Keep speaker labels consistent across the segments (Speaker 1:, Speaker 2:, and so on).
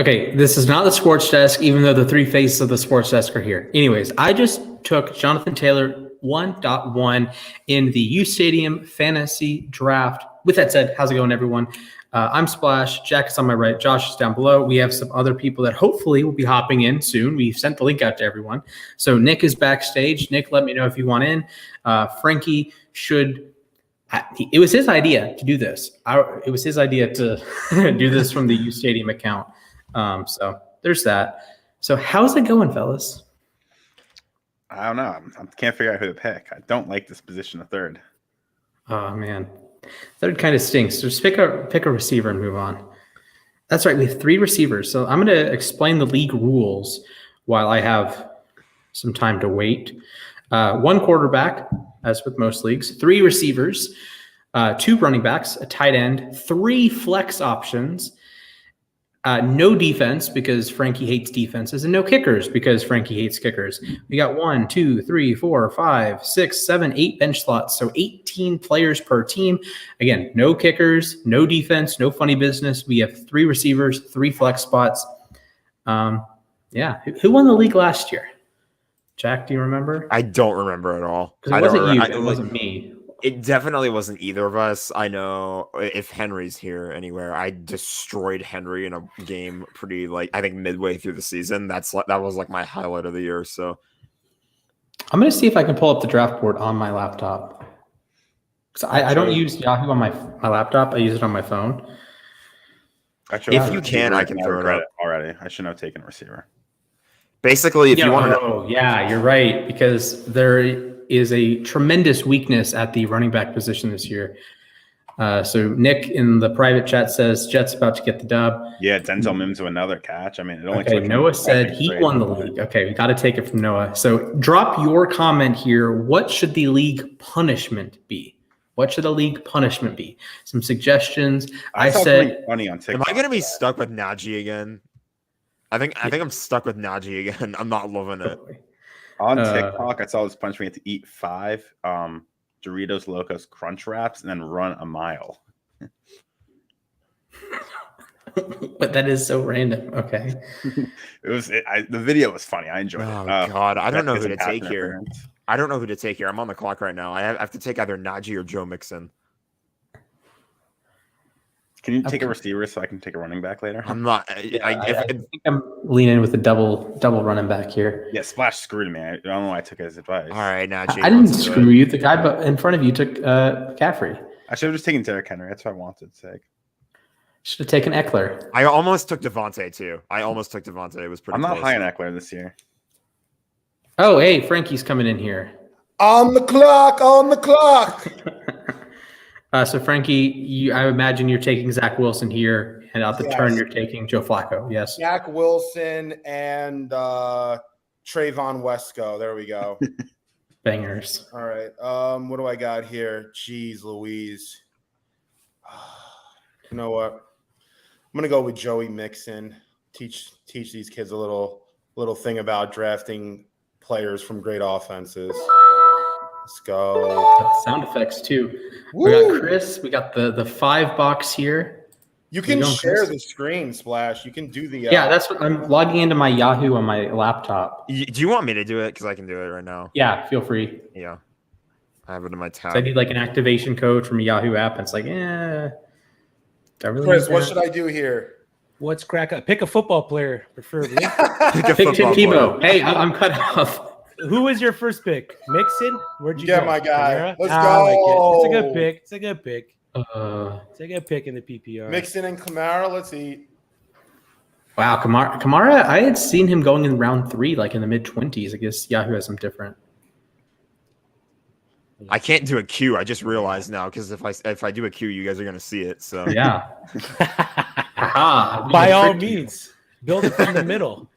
Speaker 1: Okay, this is not the sports desk, even though the three faces of the sports desk are here. Anyways, I just took Jonathan Taylor 1.1 in the uSTADIUM fantasy draft. With that said, how's it going, everyone? I'm Splash. Jack is on my right. Josh is down below. We have some other people that hopefully will be hopping in soon. We sent the link out to everyone. So Nick is backstage. Nick, let me know if you want in. Frankie should... It was his idea to do this. It was his idea to do this from the uSTADIUM account. So there's that. So how's it going, fellas?
Speaker 2: I don't know. I can't figure out who to pick. I don't like this position of third.
Speaker 1: Oh man, third kind of stinks. Just pick a receiver and move on. That's right. We have 3 receivers. So I'm going to explain the league rules while I have some time to wait. 1 quarterback, as with most leagues. 3 receivers, 2 running backs, a tight end, 3 flex options. No defense because Frankie hates defenses, and no kickers because Frankie hates kickers. We got 1, 2, 3, 4, 5, 6, 7, 8 bench slots, so 18 players per team. Again, no kickers, no defense, no funny business. We have 3 receivers, 3 flex spots. Yeah, who won the league last year? Jack, do you remember?
Speaker 3: I don't remember at all.
Speaker 1: Because it wasn't you, it wasn't me.
Speaker 3: It definitely wasn't either of us. I know if Henry's here anywhere, I destroyed Henry in a game pretty I think midway through the season. That was like my highlight of the year. So
Speaker 1: I'm gonna see if I can pull up the draft board on my laptop. Because I don't use Yahoo on my laptop. I use it on my phone.
Speaker 2: Actually,
Speaker 3: if you can, I can throw it up
Speaker 2: already. I shouldn't have taken a receiver.
Speaker 3: Basically, if you want to
Speaker 1: know. Yeah, you're right. Because there is a tremendous weakness at the running back position this year. So Nick in the private chat says Jets about to get the dub.
Speaker 2: Yeah, Denzel Mims with another catch. I mean, it only
Speaker 1: took Noah said he won the league. Okay, we got to take it from Noah. So drop your comment here. What should the league punishment be? What should the league punishment be? Some suggestions. I said,
Speaker 2: funny on TikTok.
Speaker 3: Am I going to be stuck with Najee again? I think I'm stuck with Najee again. I'm not loving it.
Speaker 2: On TikTok, I saw this punishment to eat 5 Doritos Locos Crunch Wraps and then run a mile.
Speaker 1: But that is so random. Okay.
Speaker 2: The video was funny. I enjoyed it.
Speaker 3: Oh God, I don't know who to take here. I don't know who to take here. I'm on the clock right now. I have to take either Najee or Joe Mixon.
Speaker 2: Can you take a receiver so I can take a running back later?
Speaker 3: I'm not.
Speaker 1: I think I'm leaning with a double running back here.
Speaker 2: Yeah, Splash screwed me. I don't know why I took his advice.
Speaker 3: All right, Najee.
Speaker 1: I didn't screw you. The guy in front of you took McCaffrey.
Speaker 2: I should have just taken Derrick Henry. That's what I wanted to take.
Speaker 1: Should have taken Eckler.
Speaker 3: I almost took Devontae too. It was pretty.
Speaker 2: I'm not
Speaker 3: close.
Speaker 2: high on Eckler this year.
Speaker 1: Oh, hey, Frankie's coming in here.
Speaker 4: On the clock.
Speaker 1: So, Frankie, I imagine you're taking Zach Wilson here, and out the turn, you're taking Joe Flacco. Yes.
Speaker 4: Zach Wilson and Trayvon Wesco. There we go.
Speaker 1: Bangers.
Speaker 4: All right. What do I got here? Jeez Louise. You know what? I'm gonna go with Joey Mixon. Teach these kids a little thing about drafting players from great offenses. Let's go.
Speaker 1: Sound effects too.
Speaker 4: Woo!
Speaker 1: We got Chris. We got the 5 box here.
Speaker 4: You can share the screen, Splash. You can do the.
Speaker 1: Yeah, that's what I'm logging into my Yahoo on my laptop.
Speaker 3: Do you want me to do it? Because I can do it right now.
Speaker 1: Yeah, feel free.
Speaker 3: Yeah, I have it in my tab.
Speaker 1: So I need like an activation code from a Yahoo app. And it's like, do I really
Speaker 4: Chris, what should I do here?
Speaker 5: What's crack up? Pick a football player, preferably.
Speaker 1: Pick Tim Tebow. Hey, I'm cut off.
Speaker 5: Who was your first pick? Mixon? Where'd you
Speaker 4: go?
Speaker 5: My
Speaker 4: guy. Let's
Speaker 5: go. It's a good pick. It's a good pick in the PPR.
Speaker 4: Mixon and Kamara. Let's eat.
Speaker 1: Wow, Kamara. I had seen him going in round 3, like in the mid-20s. I guess Yahoo has some different.
Speaker 3: I can't do a Q. I just realized now because if I do a Q, you guys are gonna see it. So
Speaker 1: yeah.
Speaker 5: By all means, build it from the middle.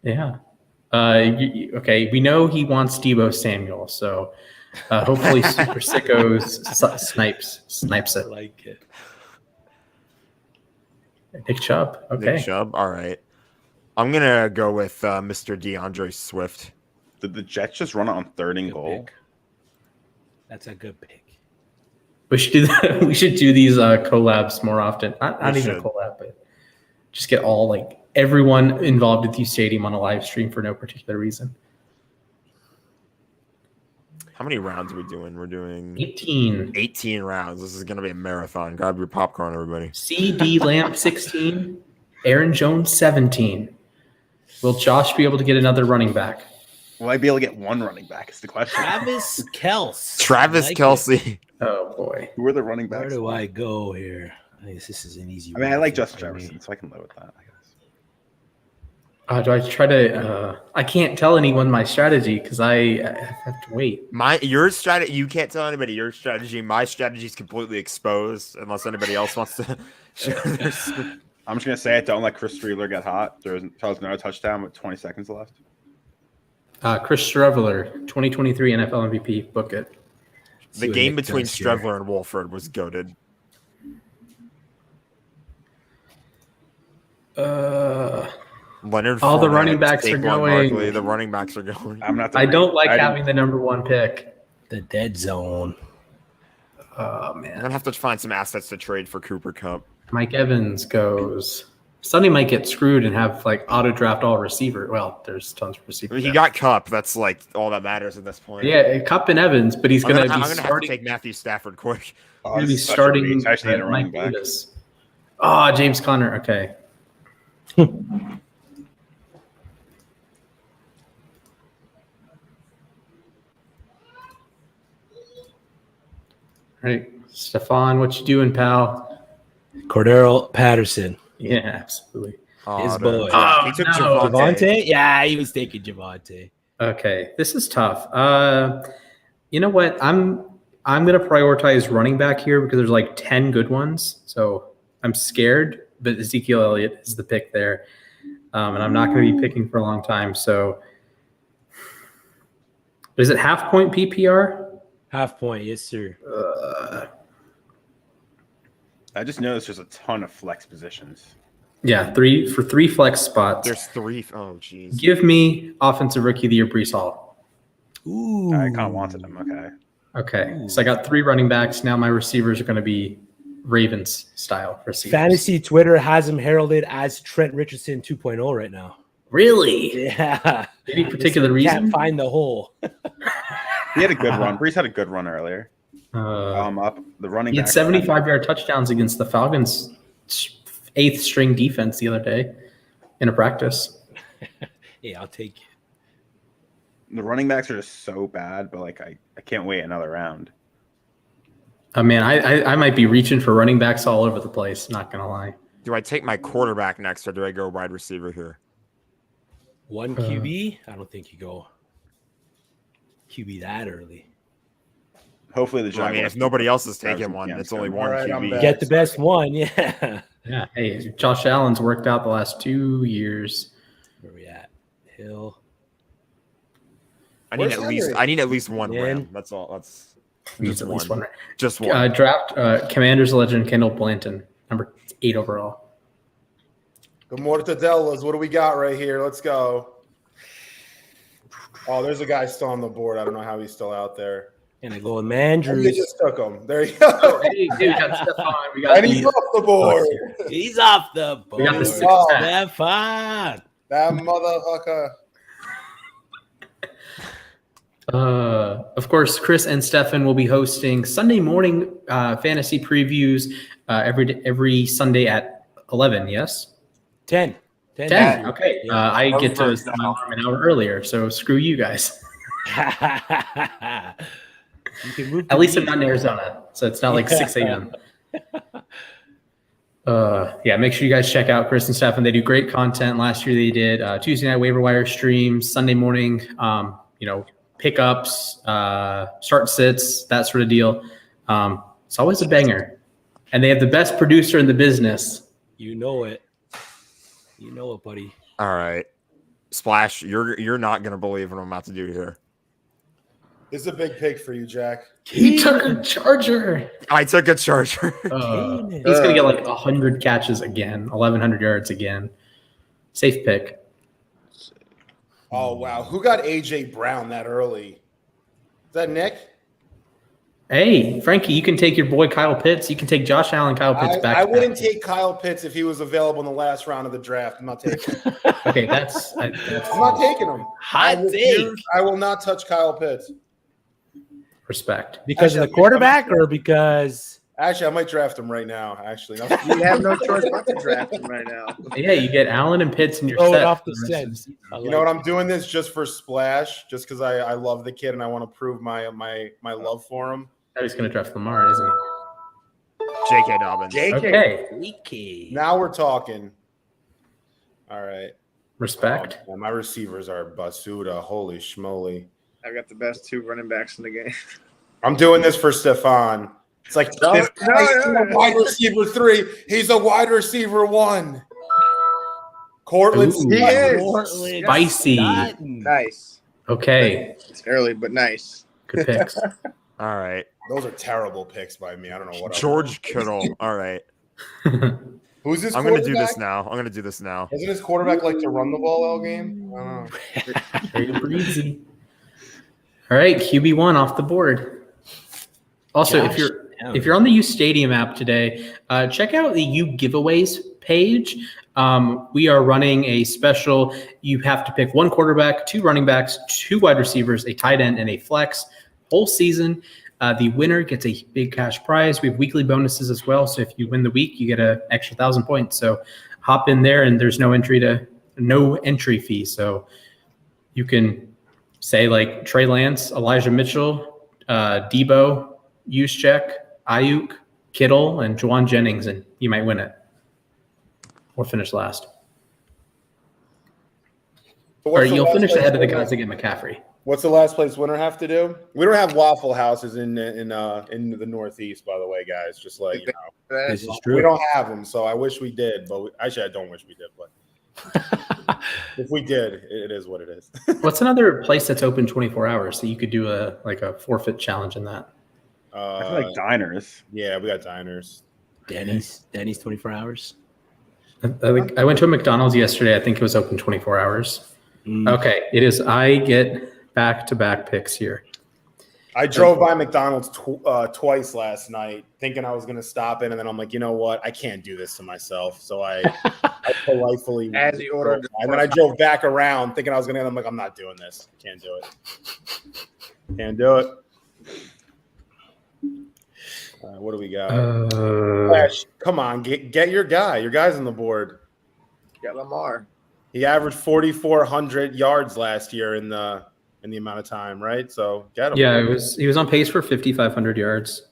Speaker 1: Yeah. Okay, we know he wants Deebo Samuel, so hopefully Super Sickos snipes it.
Speaker 5: I like it.
Speaker 1: Nick Chubb. Okay.
Speaker 3: Nick Chubb. All right. I'm gonna go with Mr. DeAndre Swift.
Speaker 2: Did the Jets just run it on 3rd and goal?
Speaker 5: Pick. That's a good pick.
Speaker 1: We should do that. We should do these collabs more often. Not even a collab, but just get everyone involved with uSTADIUM on a live stream for no particular reason.
Speaker 3: How many rounds are we doing? We're doing
Speaker 1: 18.
Speaker 3: 18 rounds. This is going to be a marathon. Grab your popcorn, everybody.
Speaker 1: CD Lamp 16. Aaron Jones 17. Will Josh be able to get another running back?
Speaker 2: Will I be able to get one running back? Is the question.
Speaker 5: Travis Kelce.
Speaker 3: Travis Kelce.
Speaker 1: Oh boy.
Speaker 2: Who are the running backs?
Speaker 5: Where do I go here? I guess this is an easy.
Speaker 2: I mean, I like
Speaker 5: one
Speaker 2: Justin
Speaker 5: for me.
Speaker 2: Jefferson, so I can live with that, I guess.
Speaker 1: Do I try to? I can't tell anyone my strategy because I have to wait.
Speaker 3: Your strategy. You can't tell anybody your strategy. My strategy is completely exposed unless anybody else wants to.
Speaker 2: I'm just gonna say it. Don't let Chris Streeler get hot. There's another touchdown with 20 seconds left.
Speaker 1: Chris Streveler, 2023 NFL MVP. Book it.
Speaker 3: The game between Streveler and Wolford was goated. Leonard.
Speaker 1: All the
Speaker 3: Fournette,
Speaker 1: running backs are
Speaker 3: Saquon
Speaker 1: going.
Speaker 3: Barkley, the running backs are going.
Speaker 1: I don't like having the number one pick.
Speaker 5: The dead zone.
Speaker 1: Oh
Speaker 3: I'm
Speaker 1: man.
Speaker 3: gonna have to find some assets to trade for Cooper Kupp.
Speaker 1: Mike Evans goes. Sonny might get screwed and have auto draft all receiver. Well, there's tons of receivers.
Speaker 3: He got Kupp. That's all that matters at this point.
Speaker 1: Yeah, Cup and Evans, but he's
Speaker 3: I'm
Speaker 1: going to
Speaker 3: gonna
Speaker 1: be
Speaker 3: have to
Speaker 1: starting.
Speaker 3: take Matthew Stafford quick.
Speaker 2: Oh,
Speaker 1: Going to be
Speaker 2: this is such a
Speaker 1: starting
Speaker 2: reach. I actually need a running
Speaker 1: Mike
Speaker 2: back.
Speaker 1: Davis. Oh, James Conner. Okay. All right, Stefan, what you doing, pal?
Speaker 5: Cordero Patterson.
Speaker 1: Yeah, absolutely.
Speaker 5: His boy.
Speaker 3: He took
Speaker 1: no.
Speaker 5: Javonte? Yeah, he was taking Javonte.
Speaker 1: Okay, this is tough. You know what? I'm gonna prioritize running back here because there's 10 good ones. So I'm scared, but Ezekiel Elliott is the pick there, and I'm not gonna be picking for a long time. So is it half point PPR?
Speaker 5: Half point, yes, sir.
Speaker 2: I just noticed there's a ton of flex positions.
Speaker 1: Yeah, three flex spots.
Speaker 3: There's 3. Oh, jeez.
Speaker 1: Give me offensive rookie of the year, Breece Hall.
Speaker 5: Ooh.
Speaker 2: I kind of wanted him. Okay.
Speaker 1: Okay, so I got 3 running backs. Now my receivers are going to be Ravens style receivers.
Speaker 5: Fantasy Twitter has him heralded as Trent Richardson 2.0 right now.
Speaker 1: Really?
Speaker 5: Yeah.
Speaker 1: Any particular reason?
Speaker 5: Can't find the hole.
Speaker 2: He had a good run. Brees had a good run earlier.
Speaker 1: Uh,
Speaker 2: Up the running.
Speaker 1: he had
Speaker 2: back
Speaker 1: 75-yard touchdowns against the Falcons' 8th string defense the other day in a practice.
Speaker 5: Yeah, I'll take it.
Speaker 2: The running backs are just so bad, but I can't wait another round.
Speaker 1: Man, I might be reaching for running backs all over the place. Not gonna lie.
Speaker 3: Do I take my quarterback next, or do I go wide receiver here?
Speaker 5: One QB? I don't think you go QB that early.
Speaker 2: Hopefully the
Speaker 3: Well, I mean, if nobody else is taking one, it's only one
Speaker 4: All right, I'm
Speaker 3: QB.
Speaker 4: back.
Speaker 5: Get the best one, yeah.
Speaker 1: Yeah. Hey, Josh Allen's worked out the last 2 years.
Speaker 5: Where we at? Hill.
Speaker 3: I need at least one
Speaker 5: Man.
Speaker 3: ram. That's all. That's
Speaker 1: Needs
Speaker 3: just
Speaker 1: at least one.
Speaker 3: Just one.
Speaker 1: Draft Commanders legend Kendall Blanton, number 8 overall.
Speaker 4: Good mortadellas. What do we got right here? Let's go. Oh, there's a guy still on the board. I don't know how he's still out there.
Speaker 5: And I go with
Speaker 4: They
Speaker 5: Mandrews.
Speaker 4: just took him. There you go.
Speaker 1: Hey, dude, we got Stefan. We got
Speaker 4: And he's off the board.
Speaker 5: He's off the board.
Speaker 1: We got the 6
Speaker 4: Oh.
Speaker 5: Stefan.
Speaker 4: That motherfucker.
Speaker 1: Of course, Chris and Stefan will be hosting Sunday morning fantasy previews every Sunday at 11. Yes,
Speaker 5: 10.
Speaker 1: 10. Okay,
Speaker 5: Yeah.
Speaker 1: I get to
Speaker 3: First
Speaker 1: an hour earlier, so screw you guys.
Speaker 5: You can move
Speaker 1: At least I'm not in Arizona, so it's not 6 a.m. Yeah, make sure you guys check out Chris and Stefan. They do great content. Last year they did Tuesday night waiver wire streams, Sunday morning, pickups, start sits, that sort of deal. It's always a banger, and they have the best producer in the business.
Speaker 5: You know it. You know it, buddy.
Speaker 3: All right, Splash. You're not gonna believe what I'm about to do here.
Speaker 4: This is a big pick for you, Jack.
Speaker 1: He took a Charger.
Speaker 3: I took a Charger.
Speaker 1: He's gonna get 100 catches again, 1,100 yards again. Safe pick.
Speaker 4: Oh, wow. Who got A.J. Brown that early? Is that Nick?
Speaker 1: Hey, Frankie, you can take your boy Kyle Pitts. You can take Josh Allen, Kyle Pitts back.
Speaker 4: I wouldn't take Kyle Pitts if he was available in the last round of the draft. I'm not taking him.
Speaker 1: Okay, that's
Speaker 4: I'm not taking him.
Speaker 5: Hot take.
Speaker 4: I will not touch Kyle Pitts.
Speaker 1: respect.
Speaker 5: Because of the quarterback or because
Speaker 4: Actually, I might draft him right now. Actually,
Speaker 6: You have no choice but to draft him right now.
Speaker 1: Yeah, you get Allen and Pitts, and you're
Speaker 5: throw it
Speaker 1: set.
Speaker 5: off the
Speaker 1: for rest of
Speaker 5: sense?
Speaker 1: season.
Speaker 4: you know what? I'm doing this just for splash, just because I love the kid and I want to prove my love for him.
Speaker 1: Now he's going to draft Lamar, isn't he?
Speaker 3: J.K. Dobbins.
Speaker 1: Okay,
Speaker 5: Leaky.
Speaker 4: Now we're talking. All right.
Speaker 1: respect.
Speaker 4: Oh, man, my receivers are basuda. Holy schmoly.
Speaker 6: I've got the best 2 running backs in the game.
Speaker 4: I'm doing this for Stefan. It's like
Speaker 6: No,
Speaker 4: he's
Speaker 6: no.
Speaker 4: a wide receiver 3. He's a wide receiver 1. Cortland.
Speaker 1: Ooh.
Speaker 6: He is.
Speaker 5: Portland.
Speaker 1: Spicy.
Speaker 5: Sutton.
Speaker 6: Nice.
Speaker 1: Okay,
Speaker 6: It's early, but nice.
Speaker 1: good picks.
Speaker 3: All right.
Speaker 4: Those are terrible picks by me. I don't know what.
Speaker 3: George Kittle. All right.
Speaker 4: Who's this?
Speaker 3: I'm going to do
Speaker 4: quarterback?
Speaker 3: this now. I'm going to do this now.
Speaker 4: Doesn't his quarterback like to run the ball all game? I don't know.
Speaker 1: Very breezy. All right, QB1 off the board. Also,
Speaker 5: Josh
Speaker 1: if you're on the uSTADIUM app today, check out the U giveaways page. We are running a special. You have to pick 1 quarterback, 2 running backs, 2 wide receivers, a tight end, and a flex whole season. The winner gets a big cash prize. We have weekly bonuses as well. So if you win the week, you get an extra 1,000 points. So hop in there, and there's no entry fee. So you can say like Trey Lance, Elijah Mitchell, Debo, Juszczyk, Ayuk, Kittle, and Juwan Jennings, and you might win it or finish last.
Speaker 4: So
Speaker 1: Or
Speaker 4: what's the
Speaker 1: you'll
Speaker 4: last
Speaker 1: finish
Speaker 4: place
Speaker 1: ahead of the
Speaker 4: winner-
Speaker 1: guys that get McCaffrey.
Speaker 4: What's the last place winner have to do? We don't have Waffle Houses in the Northeast, by the way, guys. Just like you know,
Speaker 5: This is
Speaker 4: we
Speaker 5: true.
Speaker 4: don't have them, so I wish we did. But actually, I don't wish we did. But if we did, it is what it is.
Speaker 1: What's another place that's open 24 hours that you could do a forfeit challenge in that?
Speaker 2: I feel like diners.
Speaker 4: Yeah, we got diners.
Speaker 5: Denny's 24 hours.
Speaker 1: I went to a McDonald's yesterday. I think it was open 24 hours. Okay, it is. I get back-to-back picks here.
Speaker 4: I drove by McDonald's twice last night, thinking I was going to stop in, and then I'm like, you know what? I can't do this to myself. So I politely
Speaker 6: As you ordered,
Speaker 4: and then I drove back around, thinking I was going to. I'm like, I'm not doing this. Can't do it. Can't do it. What do we got? Flash, come on, get your guy. Your guy's on the board.
Speaker 6: got Lamar.
Speaker 4: He averaged 4,400 yards last year in the amount of time, right? So get him.
Speaker 1: Yeah, he was on pace for 5,500 yards.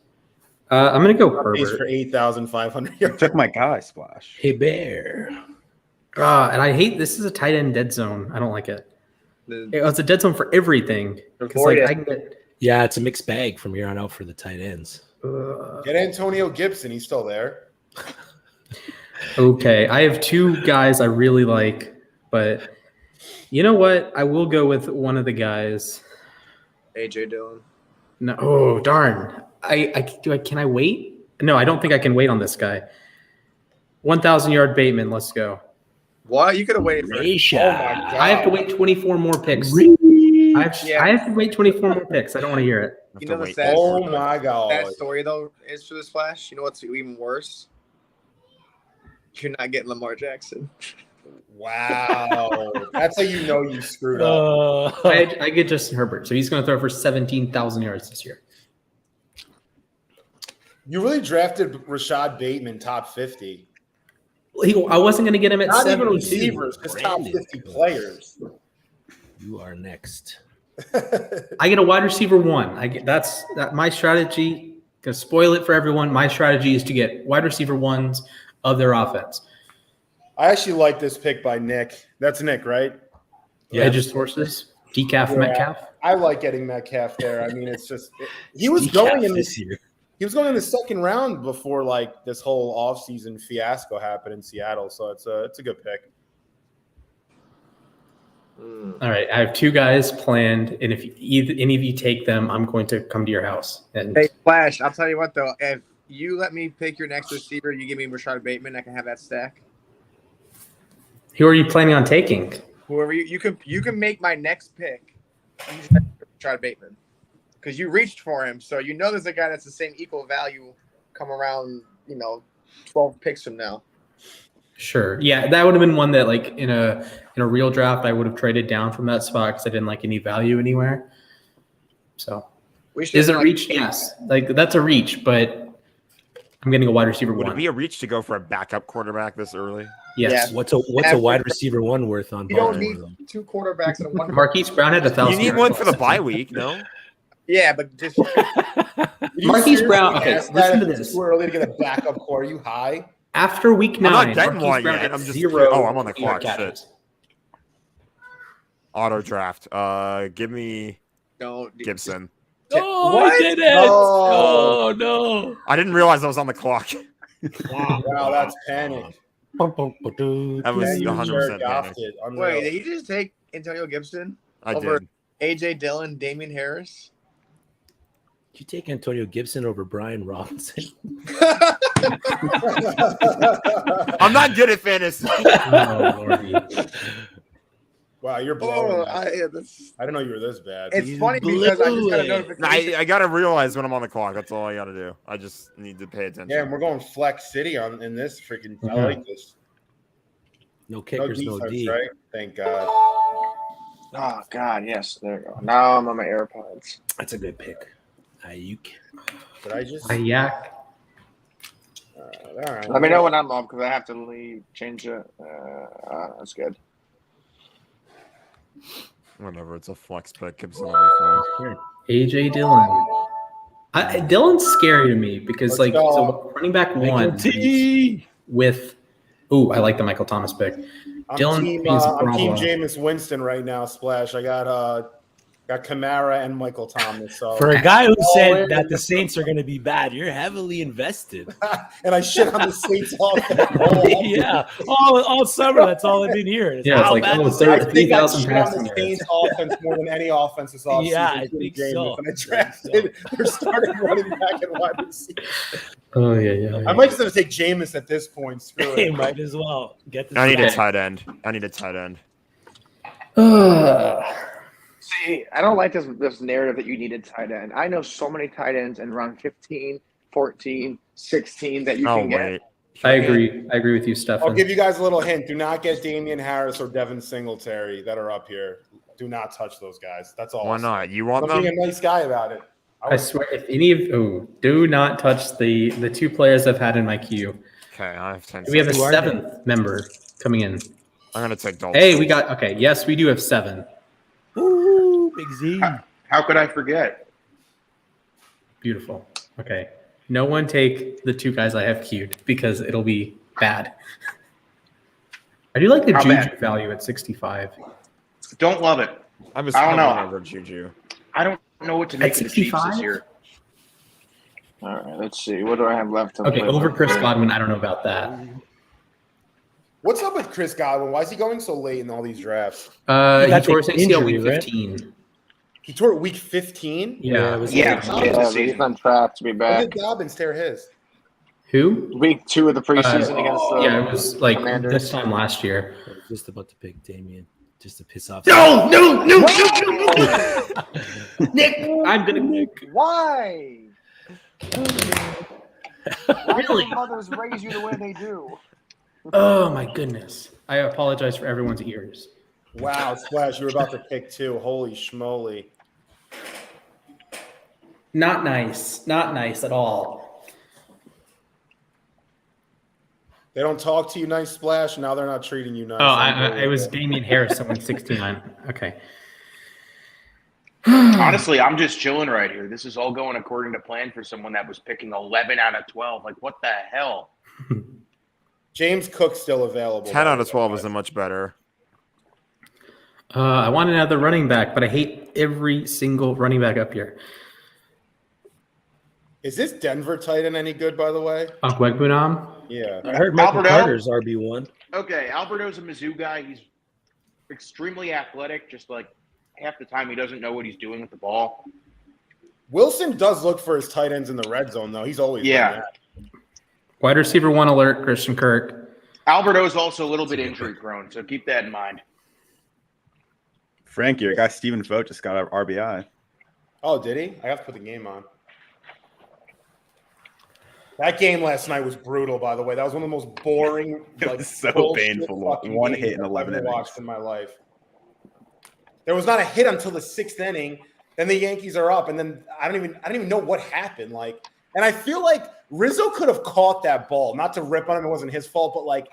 Speaker 1: I'm gonna go
Speaker 4: He's for
Speaker 1: Herbert.
Speaker 4: 8,500
Speaker 2: You
Speaker 4: yards.
Speaker 2: took my guy, Splash.
Speaker 5: Hey, Bear.
Speaker 1: And I hate this is a tight end dead zone. I don't like it. It's a dead zone for everything. Because like I can get.
Speaker 5: Yeah, it's a mixed bag from here on out for the tight ends.
Speaker 4: Get Antonio Gibson. He's still there.
Speaker 1: Okay, I have 2 guys I really like, but you know what? I will go with one of the guys.
Speaker 6: AJ Dillon.
Speaker 1: No, oh darn! Can I wait? No, I don't think I can wait on this guy. 1,000-yard Bateman. Let's go.
Speaker 6: What? You could have waited for
Speaker 5: Aisha.
Speaker 4: Oh my God.
Speaker 1: I have to wait 24 more picks.
Speaker 6: Yeah.
Speaker 1: I have to wait 24 more picks. I don't want to hear it.
Speaker 6: You know the
Speaker 3: wait.
Speaker 6: sad
Speaker 4: Oh
Speaker 6: story-
Speaker 4: my God.
Speaker 6: sad story though is for this Flash. You know what's even worse? You're not getting Lamar Jackson.
Speaker 4: Wow. That's how you know you screwed up.
Speaker 1: I get Justin Herbert, so he's going to throw for 17,000 yards this year.
Speaker 4: You really drafted Rashad Bateman top 50.
Speaker 1: I wasn't going to get him at
Speaker 4: Not
Speaker 1: 70.
Speaker 4: even receivers, just top
Speaker 5: Brandon
Speaker 4: 50 players.
Speaker 5: You are next.
Speaker 1: I get a wide receiver 1. That's my strategy. Gonna spoil it for everyone. My strategy is to get wide receiver 1s of their offense.
Speaker 4: I actually like this pick by Nick. That's Nick, right?
Speaker 1: Yeah, Edges horses, decaf
Speaker 4: Yeah.
Speaker 1: Metcalf.
Speaker 4: I like getting Metcalf there. I mean, it's just he was
Speaker 5: Decaf
Speaker 4: going in
Speaker 5: this year.
Speaker 4: he was going in the second round before like this whole offseason fiasco happened in Seattle. So it's a good pick.
Speaker 1: All right, I have 2 guys planned, and if any of you take them, I'm going to come to your house. And
Speaker 6: Hey Flash, I'll tell you what though, if you let me pick your next receiver, you give me Rashad Bateman, I can have that stack.
Speaker 1: who are you planning on taking?
Speaker 6: Whoever you can make my next pick. You just have to pick Rashad Bateman. because you reached for him. So you know there's a guy that's the same equal value come around, 12 picks from now.
Speaker 1: Sure. Yeah, that would have been one that, like, in a real draft, I would have traded down from that spot because I didn't like any value anywhere. So, is it a reach? Yes. Like, that's a reach, but I'm getting a wide receiver
Speaker 3: Would
Speaker 1: one.
Speaker 3: it be a reach to go for a backup quarterback this early?
Speaker 1: Yes.
Speaker 5: What's a wide receiver one worth on
Speaker 6: You don't
Speaker 5: Baltimore?
Speaker 6: need two quarterbacks and one.
Speaker 1: Marquise Brown had 1,000.
Speaker 3: You need one for the bye week, no?
Speaker 6: Yeah, but just
Speaker 1: Marquise Brown. Okay,
Speaker 4: Yes,
Speaker 1: listen to
Speaker 4: it's
Speaker 1: this.
Speaker 4: too early to get a backup core. Are you high?
Speaker 1: After week 9,
Speaker 3: I'm not getting
Speaker 1: Marquise
Speaker 3: one
Speaker 1: Brown
Speaker 3: yet.
Speaker 1: had
Speaker 3: I'm just
Speaker 1: 0
Speaker 3: Oh, I'm on the
Speaker 1: yard
Speaker 3: clock.
Speaker 1: catches.
Speaker 3: Shit. Auto draft. Give me
Speaker 6: don't
Speaker 3: Gibson.
Speaker 5: Oh,
Speaker 6: What?
Speaker 5: I did it!
Speaker 4: Oh.
Speaker 5: Oh no!
Speaker 3: I didn't realize I was on the clock.
Speaker 4: Wow, that's panic.
Speaker 3: That was
Speaker 4: You
Speaker 3: 100%
Speaker 4: jerk off
Speaker 3: panic.
Speaker 4: it. Unreal.
Speaker 6: Wait, did you just take Antonio Gibson
Speaker 3: I
Speaker 6: over
Speaker 3: did.
Speaker 6: AJ Dillon, Damian Harris?
Speaker 5: Did you take Antonio Gibson over Brian Robinson?
Speaker 3: I'm not good at fantasy.
Speaker 1: Oh, Lordy.
Speaker 4: Wow, you're blowing.
Speaker 6: I
Speaker 4: didn't know you were this bad.
Speaker 6: it's
Speaker 5: You
Speaker 6: funny because I just got a
Speaker 5: blew it.
Speaker 6: notification.
Speaker 3: I gotta realize when I'm on the clock. That's all I gotta do. I just need to pay attention.
Speaker 4: Yeah, and we're going Flex City in this freaking. I
Speaker 1: Mhm.
Speaker 4: like this.
Speaker 5: No
Speaker 4: No
Speaker 5: kickers, no
Speaker 4: defense,
Speaker 5: D.
Speaker 4: right? Thank God.
Speaker 6: Oh God, yes, there you go. Now I'm on my AirPods.
Speaker 5: That's a good pick. Ayuk.
Speaker 4: Did I just?
Speaker 1: Yak.
Speaker 4: All right.
Speaker 6: Let me know when I'm up because I have to leave. Change it. That's good.
Speaker 3: Whatever. It's a flex pick. Gibson will be fine.
Speaker 1: AJ Dillon. Dillon's scary to me because,
Speaker 4: Let's go.
Speaker 1: so running back one with. Ooh, I like the Michael Thomas pick. Dillon is a
Speaker 4: I'm team
Speaker 1: problem.
Speaker 4: Jameis Winston right now. Splash. I got Kamara and Michael Thomas. So
Speaker 5: For a guy who
Speaker 4: Oh,
Speaker 5: said
Speaker 4: yeah.
Speaker 5: that the Saints are going to be bad, you're heavily invested.
Speaker 4: and I shit on the Saints all.
Speaker 5: Yeah, all summer. That's all I've been hearing.
Speaker 1: Yeah, it's
Speaker 5: how
Speaker 1: like,
Speaker 5: bad
Speaker 1: oh,
Speaker 5: the
Speaker 1: it's
Speaker 5: Saints
Speaker 1: there-
Speaker 5: are.
Speaker 1: 3,000
Speaker 4: shit on
Speaker 1: passing
Speaker 4: the
Speaker 1: yards.
Speaker 4: Saints offense more than any offense this offseason.
Speaker 5: Yeah, I
Speaker 4: including
Speaker 5: think so.
Speaker 4: And I drafted their starting running back and wide receiver.
Speaker 1: Oh, yeah.
Speaker 4: I might just have to take Jameis at this point. Screw
Speaker 5: Hey,
Speaker 4: it.
Speaker 5: might as well get this.
Speaker 3: I need a
Speaker 5: guy.
Speaker 3: tight end.
Speaker 6: See, I don't like this narrative that you need a tight end. I know so many tight ends in round 15, 14, 16 that you
Speaker 3: Oh
Speaker 6: can get.
Speaker 3: wait.
Speaker 1: I agree. I agree with you, Stefan.
Speaker 4: I'll give you guys a little hint. Do not get Damian Harris or Devin Singletary that are up here. Do not touch those guys. That's all.
Speaker 3: Why not? You want
Speaker 4: I'm
Speaker 3: them?
Speaker 4: being a nice guy about it.
Speaker 1: I swear, if any of do not touch the two players I've had in my queue.
Speaker 3: Okay, I have 10
Speaker 1: We have a
Speaker 3: seconds.
Speaker 5: Who are they?
Speaker 1: 7th member coming in.
Speaker 3: I'm gonna take Dalton.
Speaker 1: Hey, we got okay. Yes, we do have 7.
Speaker 5: Ooh, Big Z.
Speaker 2: How could I forget?
Speaker 1: Beautiful. Okay. No one take the 2 guys I have queued because it'll be bad. I do like the
Speaker 2: How
Speaker 1: Juju
Speaker 2: bad?
Speaker 1: value at 65.
Speaker 2: Don't love it.
Speaker 3: I was
Speaker 2: I don't know.
Speaker 3: over Juju.
Speaker 2: I don't know what to make
Speaker 1: At
Speaker 2: of the Chiefs
Speaker 1: 65?
Speaker 2: this year.
Speaker 6: All right, let's see. What do I have left? to
Speaker 1: Okay,
Speaker 6: play
Speaker 1: over
Speaker 6: with
Speaker 1: Chris
Speaker 6: here?
Speaker 1: Godwin, I don't know about that.
Speaker 4: What's up with Chris Godwin? Why is he going so late in all these drafts?
Speaker 1: He
Speaker 5: got
Speaker 1: tore
Speaker 5: the
Speaker 1: his ACL
Speaker 5: injury,
Speaker 1: week
Speaker 5: right?
Speaker 1: 15.
Speaker 4: He tore it week 15.
Speaker 1: Yeah.
Speaker 5: it was
Speaker 2: Yeah.
Speaker 5: like-
Speaker 2: Yeah.
Speaker 6: Yeah, but he's on track to be
Speaker 4: When
Speaker 6: back.
Speaker 4: did Dobbins tear his?
Speaker 1: Who?
Speaker 6: Week 2 of the preseason against the
Speaker 1: Yeah, it was like
Speaker 6: Commanders.
Speaker 1: this time last year.
Speaker 5: I was just about to pick Damien just to piss off.
Speaker 1: No, Nick, I'm gonna Nick.
Speaker 6: Why? Why
Speaker 1: Really?
Speaker 6: do mothers raise you the way they do?
Speaker 1: Oh my goodness. I apologize for everyone's ears.
Speaker 4: Wow, Splash, you were about to pick 2. Holy schmoly.
Speaker 1: Not nice. Not nice at all.
Speaker 4: They don't talk to you nice, Splash. Now they're not treating you nice.
Speaker 1: Oh, it was Damian Harris that went 69. Okay.
Speaker 2: Honestly, I'm just chilling right here. This is all going according to plan for someone that was picking 11 out of 12. Like, what the hell?
Speaker 4: James Cook's still available.
Speaker 3: 10 out of 12 isn't much better.
Speaker 1: I want another running back, but I hate every single running back up here.
Speaker 4: Is this Denver tight end any good, by the way?
Speaker 1: Akwegbunam?
Speaker 4: Yeah.
Speaker 5: I heard Michael
Speaker 2: Alberto?
Speaker 5: Carter's RB1.
Speaker 2: Okay, Alberto's a Mizzou guy. He's extremely athletic. Just like half the time, he doesn't know what he's doing with the ball.
Speaker 4: Wilson does look for his tight ends in the red zone, though. He's always done
Speaker 2: Yeah.
Speaker 4: that.
Speaker 1: Wide receiver 1 alert, Christian Kirk.
Speaker 2: Alberto's also a little bit injury prone, so keep that in mind. Frankie, your guy Stephen Vogt just got an RBI.
Speaker 4: Oh, did he? I have to put the game on. That game last night was brutal, by the way. That was one of the most boring,
Speaker 2: It was so painful. One hit in 11
Speaker 4: I've ever
Speaker 2: innings.
Speaker 4: watched in my life. There was not a hit until the 6th inning. Then the Yankees are up, and then I don't even know what happened. Like, and I feel like Rizzo could have caught that ball. Not to rip on him, it wasn't his fault, but like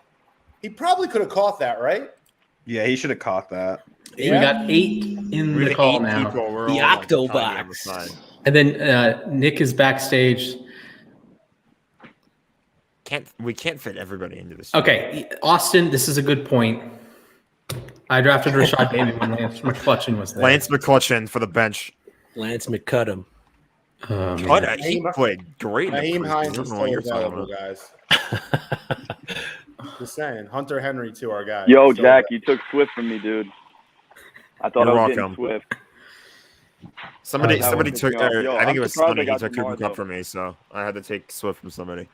Speaker 4: he probably could have caught that, right?
Speaker 2: Yeah, he should have caught that.
Speaker 1: We got 8 in
Speaker 3: We
Speaker 1: the
Speaker 3: had
Speaker 1: call
Speaker 3: 8
Speaker 1: now.
Speaker 3: people. We're
Speaker 5: The
Speaker 3: all, like,
Speaker 5: Octo
Speaker 3: trying to get on the
Speaker 5: Box.
Speaker 3: side.
Speaker 1: And then Nick is backstage.
Speaker 3: We can't fit everybody into this.
Speaker 1: Okay, Austin, this is a good point. I drafted Rashad Bateman when Lance McCutcheon was there.
Speaker 3: Lance McCutcheon for the bench.
Speaker 5: Lance McCullum.
Speaker 1: Man.
Speaker 3: But he played great. in the
Speaker 4: Naheem
Speaker 3: preseason.
Speaker 4: Hines
Speaker 3: I
Speaker 4: is
Speaker 3: don't know
Speaker 4: still
Speaker 3: what you're talking
Speaker 4: available,
Speaker 3: about.
Speaker 4: guys. Just saying. Hunter Henry, too, our guy.
Speaker 7: Yo,
Speaker 4: Still
Speaker 7: Jack,
Speaker 4: available.
Speaker 7: you took Swift from me, dude. I thought
Speaker 3: You're
Speaker 7: I was
Speaker 3: welcome.
Speaker 7: getting Swift.
Speaker 3: Somebody
Speaker 7: That one
Speaker 3: took.
Speaker 7: pissed me off. Yo,
Speaker 3: I think
Speaker 7: I'm
Speaker 3: it was
Speaker 7: surprised I
Speaker 3: Sonny. He
Speaker 7: got
Speaker 3: took
Speaker 7: Lamar,
Speaker 3: Cooper Cup
Speaker 7: though.
Speaker 3: from me, so I had to take Swift from somebody.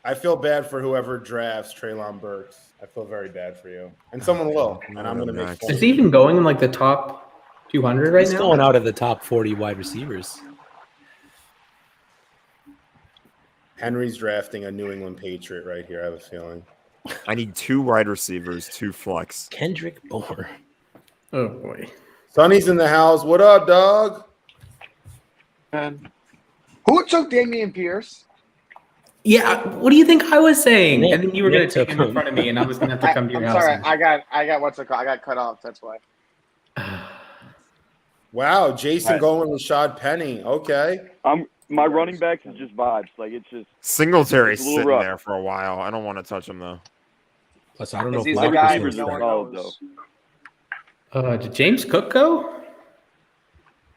Speaker 4: I feel bad for whoever drafts Treylon Burks. I feel very bad for you. And someone will. And I'm going to make fun
Speaker 1: Is
Speaker 4: of
Speaker 1: he even going in like the top 200 right
Speaker 5: He's
Speaker 1: now?
Speaker 5: going out of the top 40 wide receivers.
Speaker 4: Henry's drafting a New England Patriot right here, I have a feeling.
Speaker 3: I need 2 wide receivers, 2 flex.
Speaker 5: Kendrick Bourne.
Speaker 1: Oh boy.
Speaker 4: Sonny's in the house. What up, dog?
Speaker 6: Who took Damian Pierce?
Speaker 1: Yeah, what do you think I was saying?
Speaker 5: Nick-
Speaker 1: And then you were going
Speaker 5: Nick
Speaker 1: to take
Speaker 5: took
Speaker 1: him in
Speaker 5: him.
Speaker 1: front of me, and I was going to have to come to your
Speaker 6: I'm
Speaker 1: house.
Speaker 6: sorry. I got what's it called? I got cut off. That's why.
Speaker 4: Wow, Jason
Speaker 7: Right.
Speaker 4: going with Rashad Penny. Okay.
Speaker 7: My running backs is just vibes. Like, it's just
Speaker 3: Singletary's
Speaker 7: It's a little
Speaker 3: sitting
Speaker 7: rough.
Speaker 3: there for a while. I don't want to touch him though.
Speaker 5: Plus, I don't know if
Speaker 6: He's the
Speaker 7: my
Speaker 5: Marcus
Speaker 6: guy
Speaker 5: was
Speaker 7: receivers
Speaker 6: no
Speaker 7: are
Speaker 6: one
Speaker 5: there.
Speaker 7: solid,
Speaker 6: knows.
Speaker 7: though.
Speaker 1: Did James Cook go?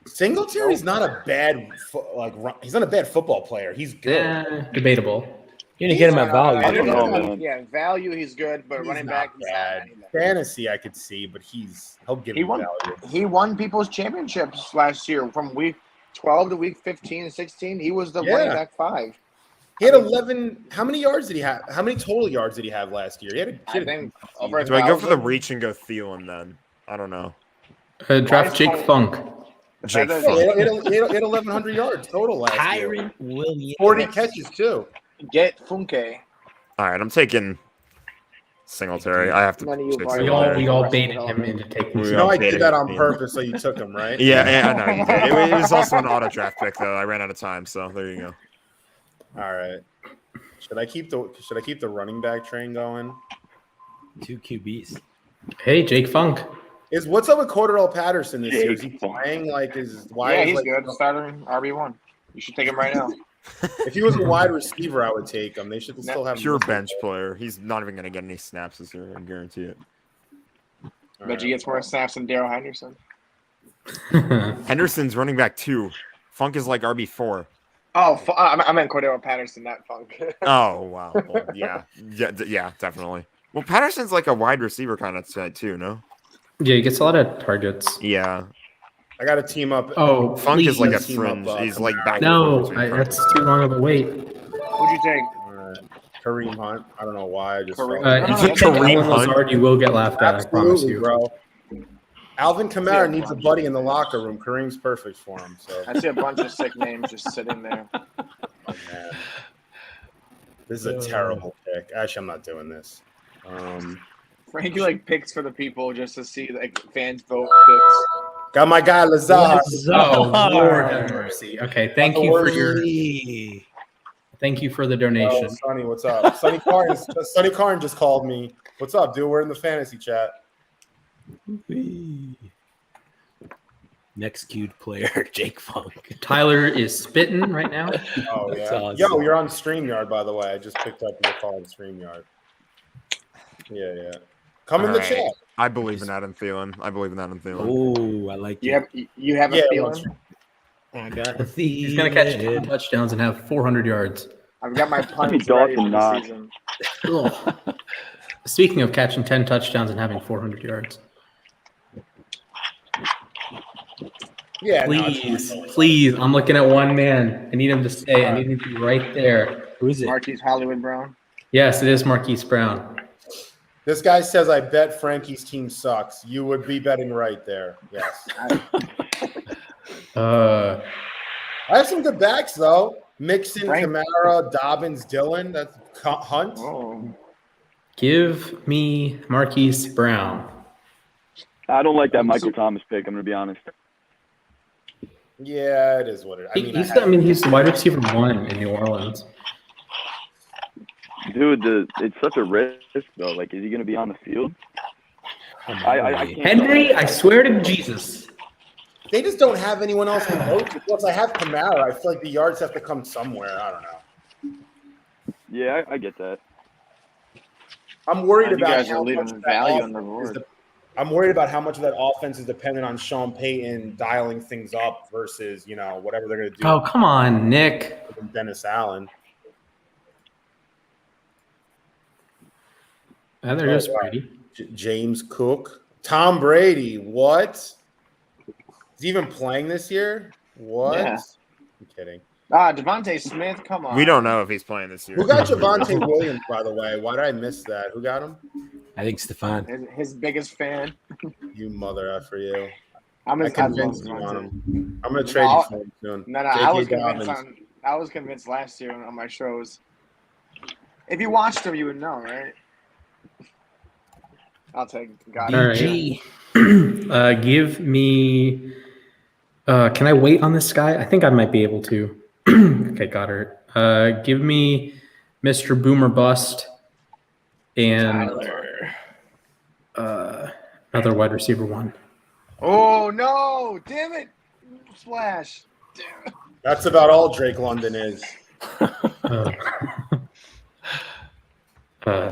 Speaker 4: Singletary's not a bad he's not a bad football player. He's good.
Speaker 1: Yeah, debatable.
Speaker 5: You're going to get him at value.
Speaker 7: I don't know, man.
Speaker 6: Yeah, value he's good, but
Speaker 4: He's
Speaker 6: running
Speaker 4: not
Speaker 6: back he's
Speaker 4: bad.
Speaker 6: not anything.
Speaker 4: Fantasy I could see, but he'll give
Speaker 6: He
Speaker 4: you
Speaker 6: won.
Speaker 4: value.
Speaker 6: He won people's championships last year from week 12 to week 15 and 16. He was the
Speaker 4: Yeah.
Speaker 6: running back 5.
Speaker 4: He had 11. How many yards did he have? How many total yards did he have last year? He had a,
Speaker 6: I think over a
Speaker 3: Do I go for the
Speaker 6: 1,000.
Speaker 3: reach and go Thielen then? I don't know.
Speaker 1: Draft Jake Funk.
Speaker 3: Jake
Speaker 6: That's-
Speaker 4: Yeah,
Speaker 3: Funk.
Speaker 4: he had 1,100 yards total last year.
Speaker 5: Kyron Williams.
Speaker 4: 40 catches too.
Speaker 6: Get Funke.
Speaker 3: All right, I'm taking Singletary. I have to.
Speaker 6: None of you
Speaker 3: take
Speaker 6: are-
Speaker 1: We all
Speaker 3: Singletary.
Speaker 1: baited him into taking.
Speaker 3: We
Speaker 4: You know I
Speaker 3: baited
Speaker 4: did that on
Speaker 3: him.
Speaker 4: purpose, so you took him, right?
Speaker 3: Yeah, I know you did. It was also an auto draft pick though. I ran out of time, so there you go.
Speaker 4: All right. Should I keep the running back train going?
Speaker 5: 2 QBs.
Speaker 1: Hey, Jake Funk.
Speaker 4: What's up with Cordarrelle Patterson this year? Is he
Speaker 7: Jake.
Speaker 4: playing? Like,
Speaker 6: Yeah, he's good. Starter RB1. You should take him right now.
Speaker 4: If he was a wide receiver, I would take him. They should still have him
Speaker 3: Pure
Speaker 4: listed.
Speaker 3: bench player. He's not even going to get any snaps this year. I guarantee it.
Speaker 4: All
Speaker 6: Bet
Speaker 4: right.
Speaker 6: you gets more snaps than Daryl Henderson.
Speaker 3: Henderson's running back 2. Funk is like RB4.
Speaker 6: Oh, I meant Cordero Patterson, not Funk.
Speaker 3: Oh wow. Well, yeah, definitely. Well, Patterson's like a wide receiver kind of set too, no?
Speaker 1: Yeah, he gets a lot of targets.
Speaker 3: Yeah.
Speaker 4: I got to team up.
Speaker 1: Oh,
Speaker 3: Funk is like a
Speaker 4: Please team up,
Speaker 3: fringe. He's like
Speaker 4: Kamara.
Speaker 3: back. and
Speaker 1: No,
Speaker 3: forth between
Speaker 1: that's too long of a wait.
Speaker 6: Who'd you take?
Speaker 4: All right. Kareem Hunt. I don't know why. I just
Speaker 6: Kareem-
Speaker 4: felt-
Speaker 1: If you
Speaker 3: took
Speaker 1: take
Speaker 3: Kareem
Speaker 1: Alan
Speaker 3: Hunt?
Speaker 1: Lazard, you will get laughed at. I promise
Speaker 4: Absolutely,
Speaker 1: you.
Speaker 4: bro. Alvin Kamara needs a buddy in the locker room. Kareem's perfect for him. So,
Speaker 6: I see a bunch of sick names just sitting there.
Speaker 4: oh, man. This is a terrible pick. Actually, I'm not doing this.
Speaker 6: Frankie like picks for the people just to see like fans vote picks.
Speaker 4: Got my guy Lazard.
Speaker 1: Oh, Lord have mercy. Okay, thank you for
Speaker 5: Hey.
Speaker 1: the
Speaker 4: Oh,
Speaker 1: donation.
Speaker 4: Sonny, what's up? Sonny Karn just called me. What's up, dude? We're in the fantasy chat.
Speaker 5: Next queued player, Jake Funk.
Speaker 1: Tyler is spitting right now.
Speaker 4: Oh,
Speaker 5: That's
Speaker 4: yeah.
Speaker 5: awesome.
Speaker 4: Yo, you're on StreamYard, by the way. I just picked up your call on StreamYard. Yeah. Come in the
Speaker 3: Alright.
Speaker 4: chat.
Speaker 3: I believe in Adam Thielen.
Speaker 5: Oh, I like
Speaker 6: You have a
Speaker 4: Yeah,
Speaker 6: feeling?
Speaker 5: I got the
Speaker 1: He's going to catch 10 touchdowns and have 400 yards.
Speaker 6: I've got my punts
Speaker 7: Dawson
Speaker 6: ready for the
Speaker 7: Knox.
Speaker 6: season.
Speaker 1: Ugh. Speaking of catching 10 touchdowns and having 400 yards.
Speaker 4: Yeah, no,
Speaker 1: Please. I'm looking at one man. I need him to stay. I need him to be right there.
Speaker 5: Who is it?
Speaker 6: Marquise Hollywood Brown.
Speaker 1: Yes, it is Marquise Brown.
Speaker 4: this guy says, I bet Frankie's team sucks. You would be betting right there. Yes.
Speaker 1: Uh,
Speaker 4: I have some good backs though. Mixon,
Speaker 6: Frank-
Speaker 4: Kamara, Dobbins, Dillon. That's Hunt.
Speaker 6: Oh.
Speaker 1: give me Marquise Brown.
Speaker 7: I don't like that Michael Thomas pick. I'm gonna be honest.
Speaker 4: Yeah, it is what it. I mean,
Speaker 1: He's the wide receiver 1 in New Orleans.
Speaker 7: Dude, it's such a risk though. Like, is he gonna be on the field? I can't.
Speaker 1: Henry, I swear to Jesus.
Speaker 4: they just don't have anyone else to go to. Plus, I have Kamara. I feel like the yards have to come somewhere. I don't know.
Speaker 7: Yeah, I get that.
Speaker 4: I'm worried
Speaker 6: You
Speaker 4: about
Speaker 6: guys
Speaker 4: how
Speaker 6: are leaving
Speaker 4: much that
Speaker 6: value on the
Speaker 4: offense is
Speaker 6: board.
Speaker 4: I'm worried about how much of that offense is dependent on Sean Payton dialing things up versus, whatever they're going to do
Speaker 1: Oh, come on, Nick.
Speaker 4: with Dennis Allen.
Speaker 1: Oh, there is Brady.
Speaker 4: James Cook. Tom Brady. What? Is he even playing this year? What?
Speaker 6: Yeah.
Speaker 4: I'm kidding.
Speaker 6: Devontae Smith, come on.
Speaker 3: We don't know if he's playing this year.
Speaker 4: Who got Javonte Williams, by the way? Why did I miss that? Who got him?
Speaker 5: I think Stefan.
Speaker 6: His biggest fan.
Speaker 4: You mother effer you.
Speaker 6: I
Speaker 4: I convinced you on him. I'm going to trade you for him soon.
Speaker 6: No,
Speaker 4: J.K.
Speaker 6: I was convinced last year on my shows. If you watched him, you would know, right? I'll take God.
Speaker 1: All right. Give me. Can I wait on this guy? I think I might be able to. Okay, got her. Give me Mr. Boomer Bust and another wide receiver 1.
Speaker 6: Oh no! Damn it! Splash. Damn.
Speaker 4: That's about all Drake London is.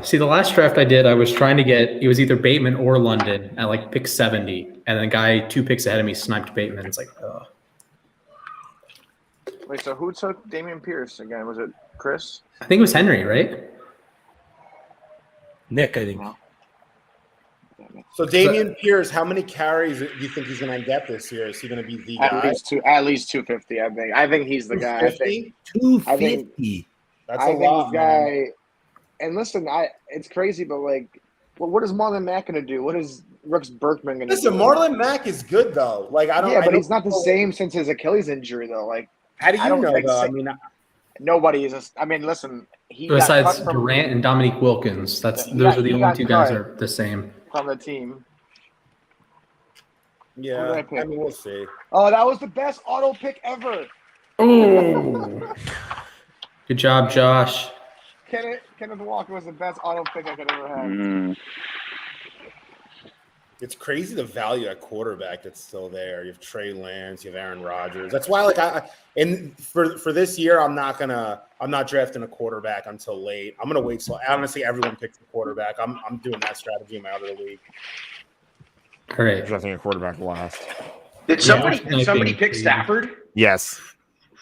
Speaker 1: See, the last draft I did, I was trying to get it was either Bateman or London at like pick 70, and then the guy 2 picks ahead of me sniped Bateman. It's like, ugh.
Speaker 6: Wait, so who took Damian Pierce again? Was it Chris?
Speaker 1: I think it was Henry, right?
Speaker 5: Nick, I think.
Speaker 4: So Damian Pierce, how many carries do you think he's going to get this year? Is he going to be the guy?
Speaker 6: At least 250. I think he's the guy. I think
Speaker 5: 250.
Speaker 4: That's
Speaker 6: I
Speaker 4: a
Speaker 6: think
Speaker 4: lot,
Speaker 6: he's
Speaker 4: man.
Speaker 6: guy. And listen, it's crazy, but like, well, what is Marlon Mack gonna do? What is Rex Berkman gonna do?
Speaker 4: Listen, Marlon Mack is good though. Like I don't.
Speaker 6: Yeah,
Speaker 4: I
Speaker 6: but
Speaker 4: don't
Speaker 6: he's not the
Speaker 4: know-
Speaker 6: same since his Achilles injury, though. Like,
Speaker 4: How do
Speaker 6: I
Speaker 4: you
Speaker 6: don't
Speaker 4: know
Speaker 6: think
Speaker 4: though?
Speaker 6: so.
Speaker 4: I mean,
Speaker 6: nobody is. I mean, listen, he got
Speaker 1: Besides
Speaker 6: cut from
Speaker 1: Durant and Dominique Wilkins, those
Speaker 6: He
Speaker 1: are the only
Speaker 6: got
Speaker 1: 2 guys
Speaker 6: cut.
Speaker 1: that are the same.
Speaker 6: the team. Who did
Speaker 4: yeah.
Speaker 6: I pick?
Speaker 4: I mean, we'll see.
Speaker 6: Oh, that was the best auto pick ever.
Speaker 1: Oh, good job, Josh.
Speaker 6: Kenneth Walker was the best auto pick I could ever have.
Speaker 7: Mm.
Speaker 4: It's crazy the value at quarterback that's still there. You have Trey Lance, you have Aaron Rodgers. That's why, for this year, I'm not drafting a quarterback until late. I'm gonna wait. So honestly, everyone picks a quarterback. I'm doing that strategy in my other league.
Speaker 1: All right.
Speaker 3: Drafting a quarterback last.
Speaker 8: Did somebody
Speaker 1: sniping,
Speaker 8: pick
Speaker 1: please.
Speaker 8: Stafford?
Speaker 3: Yes.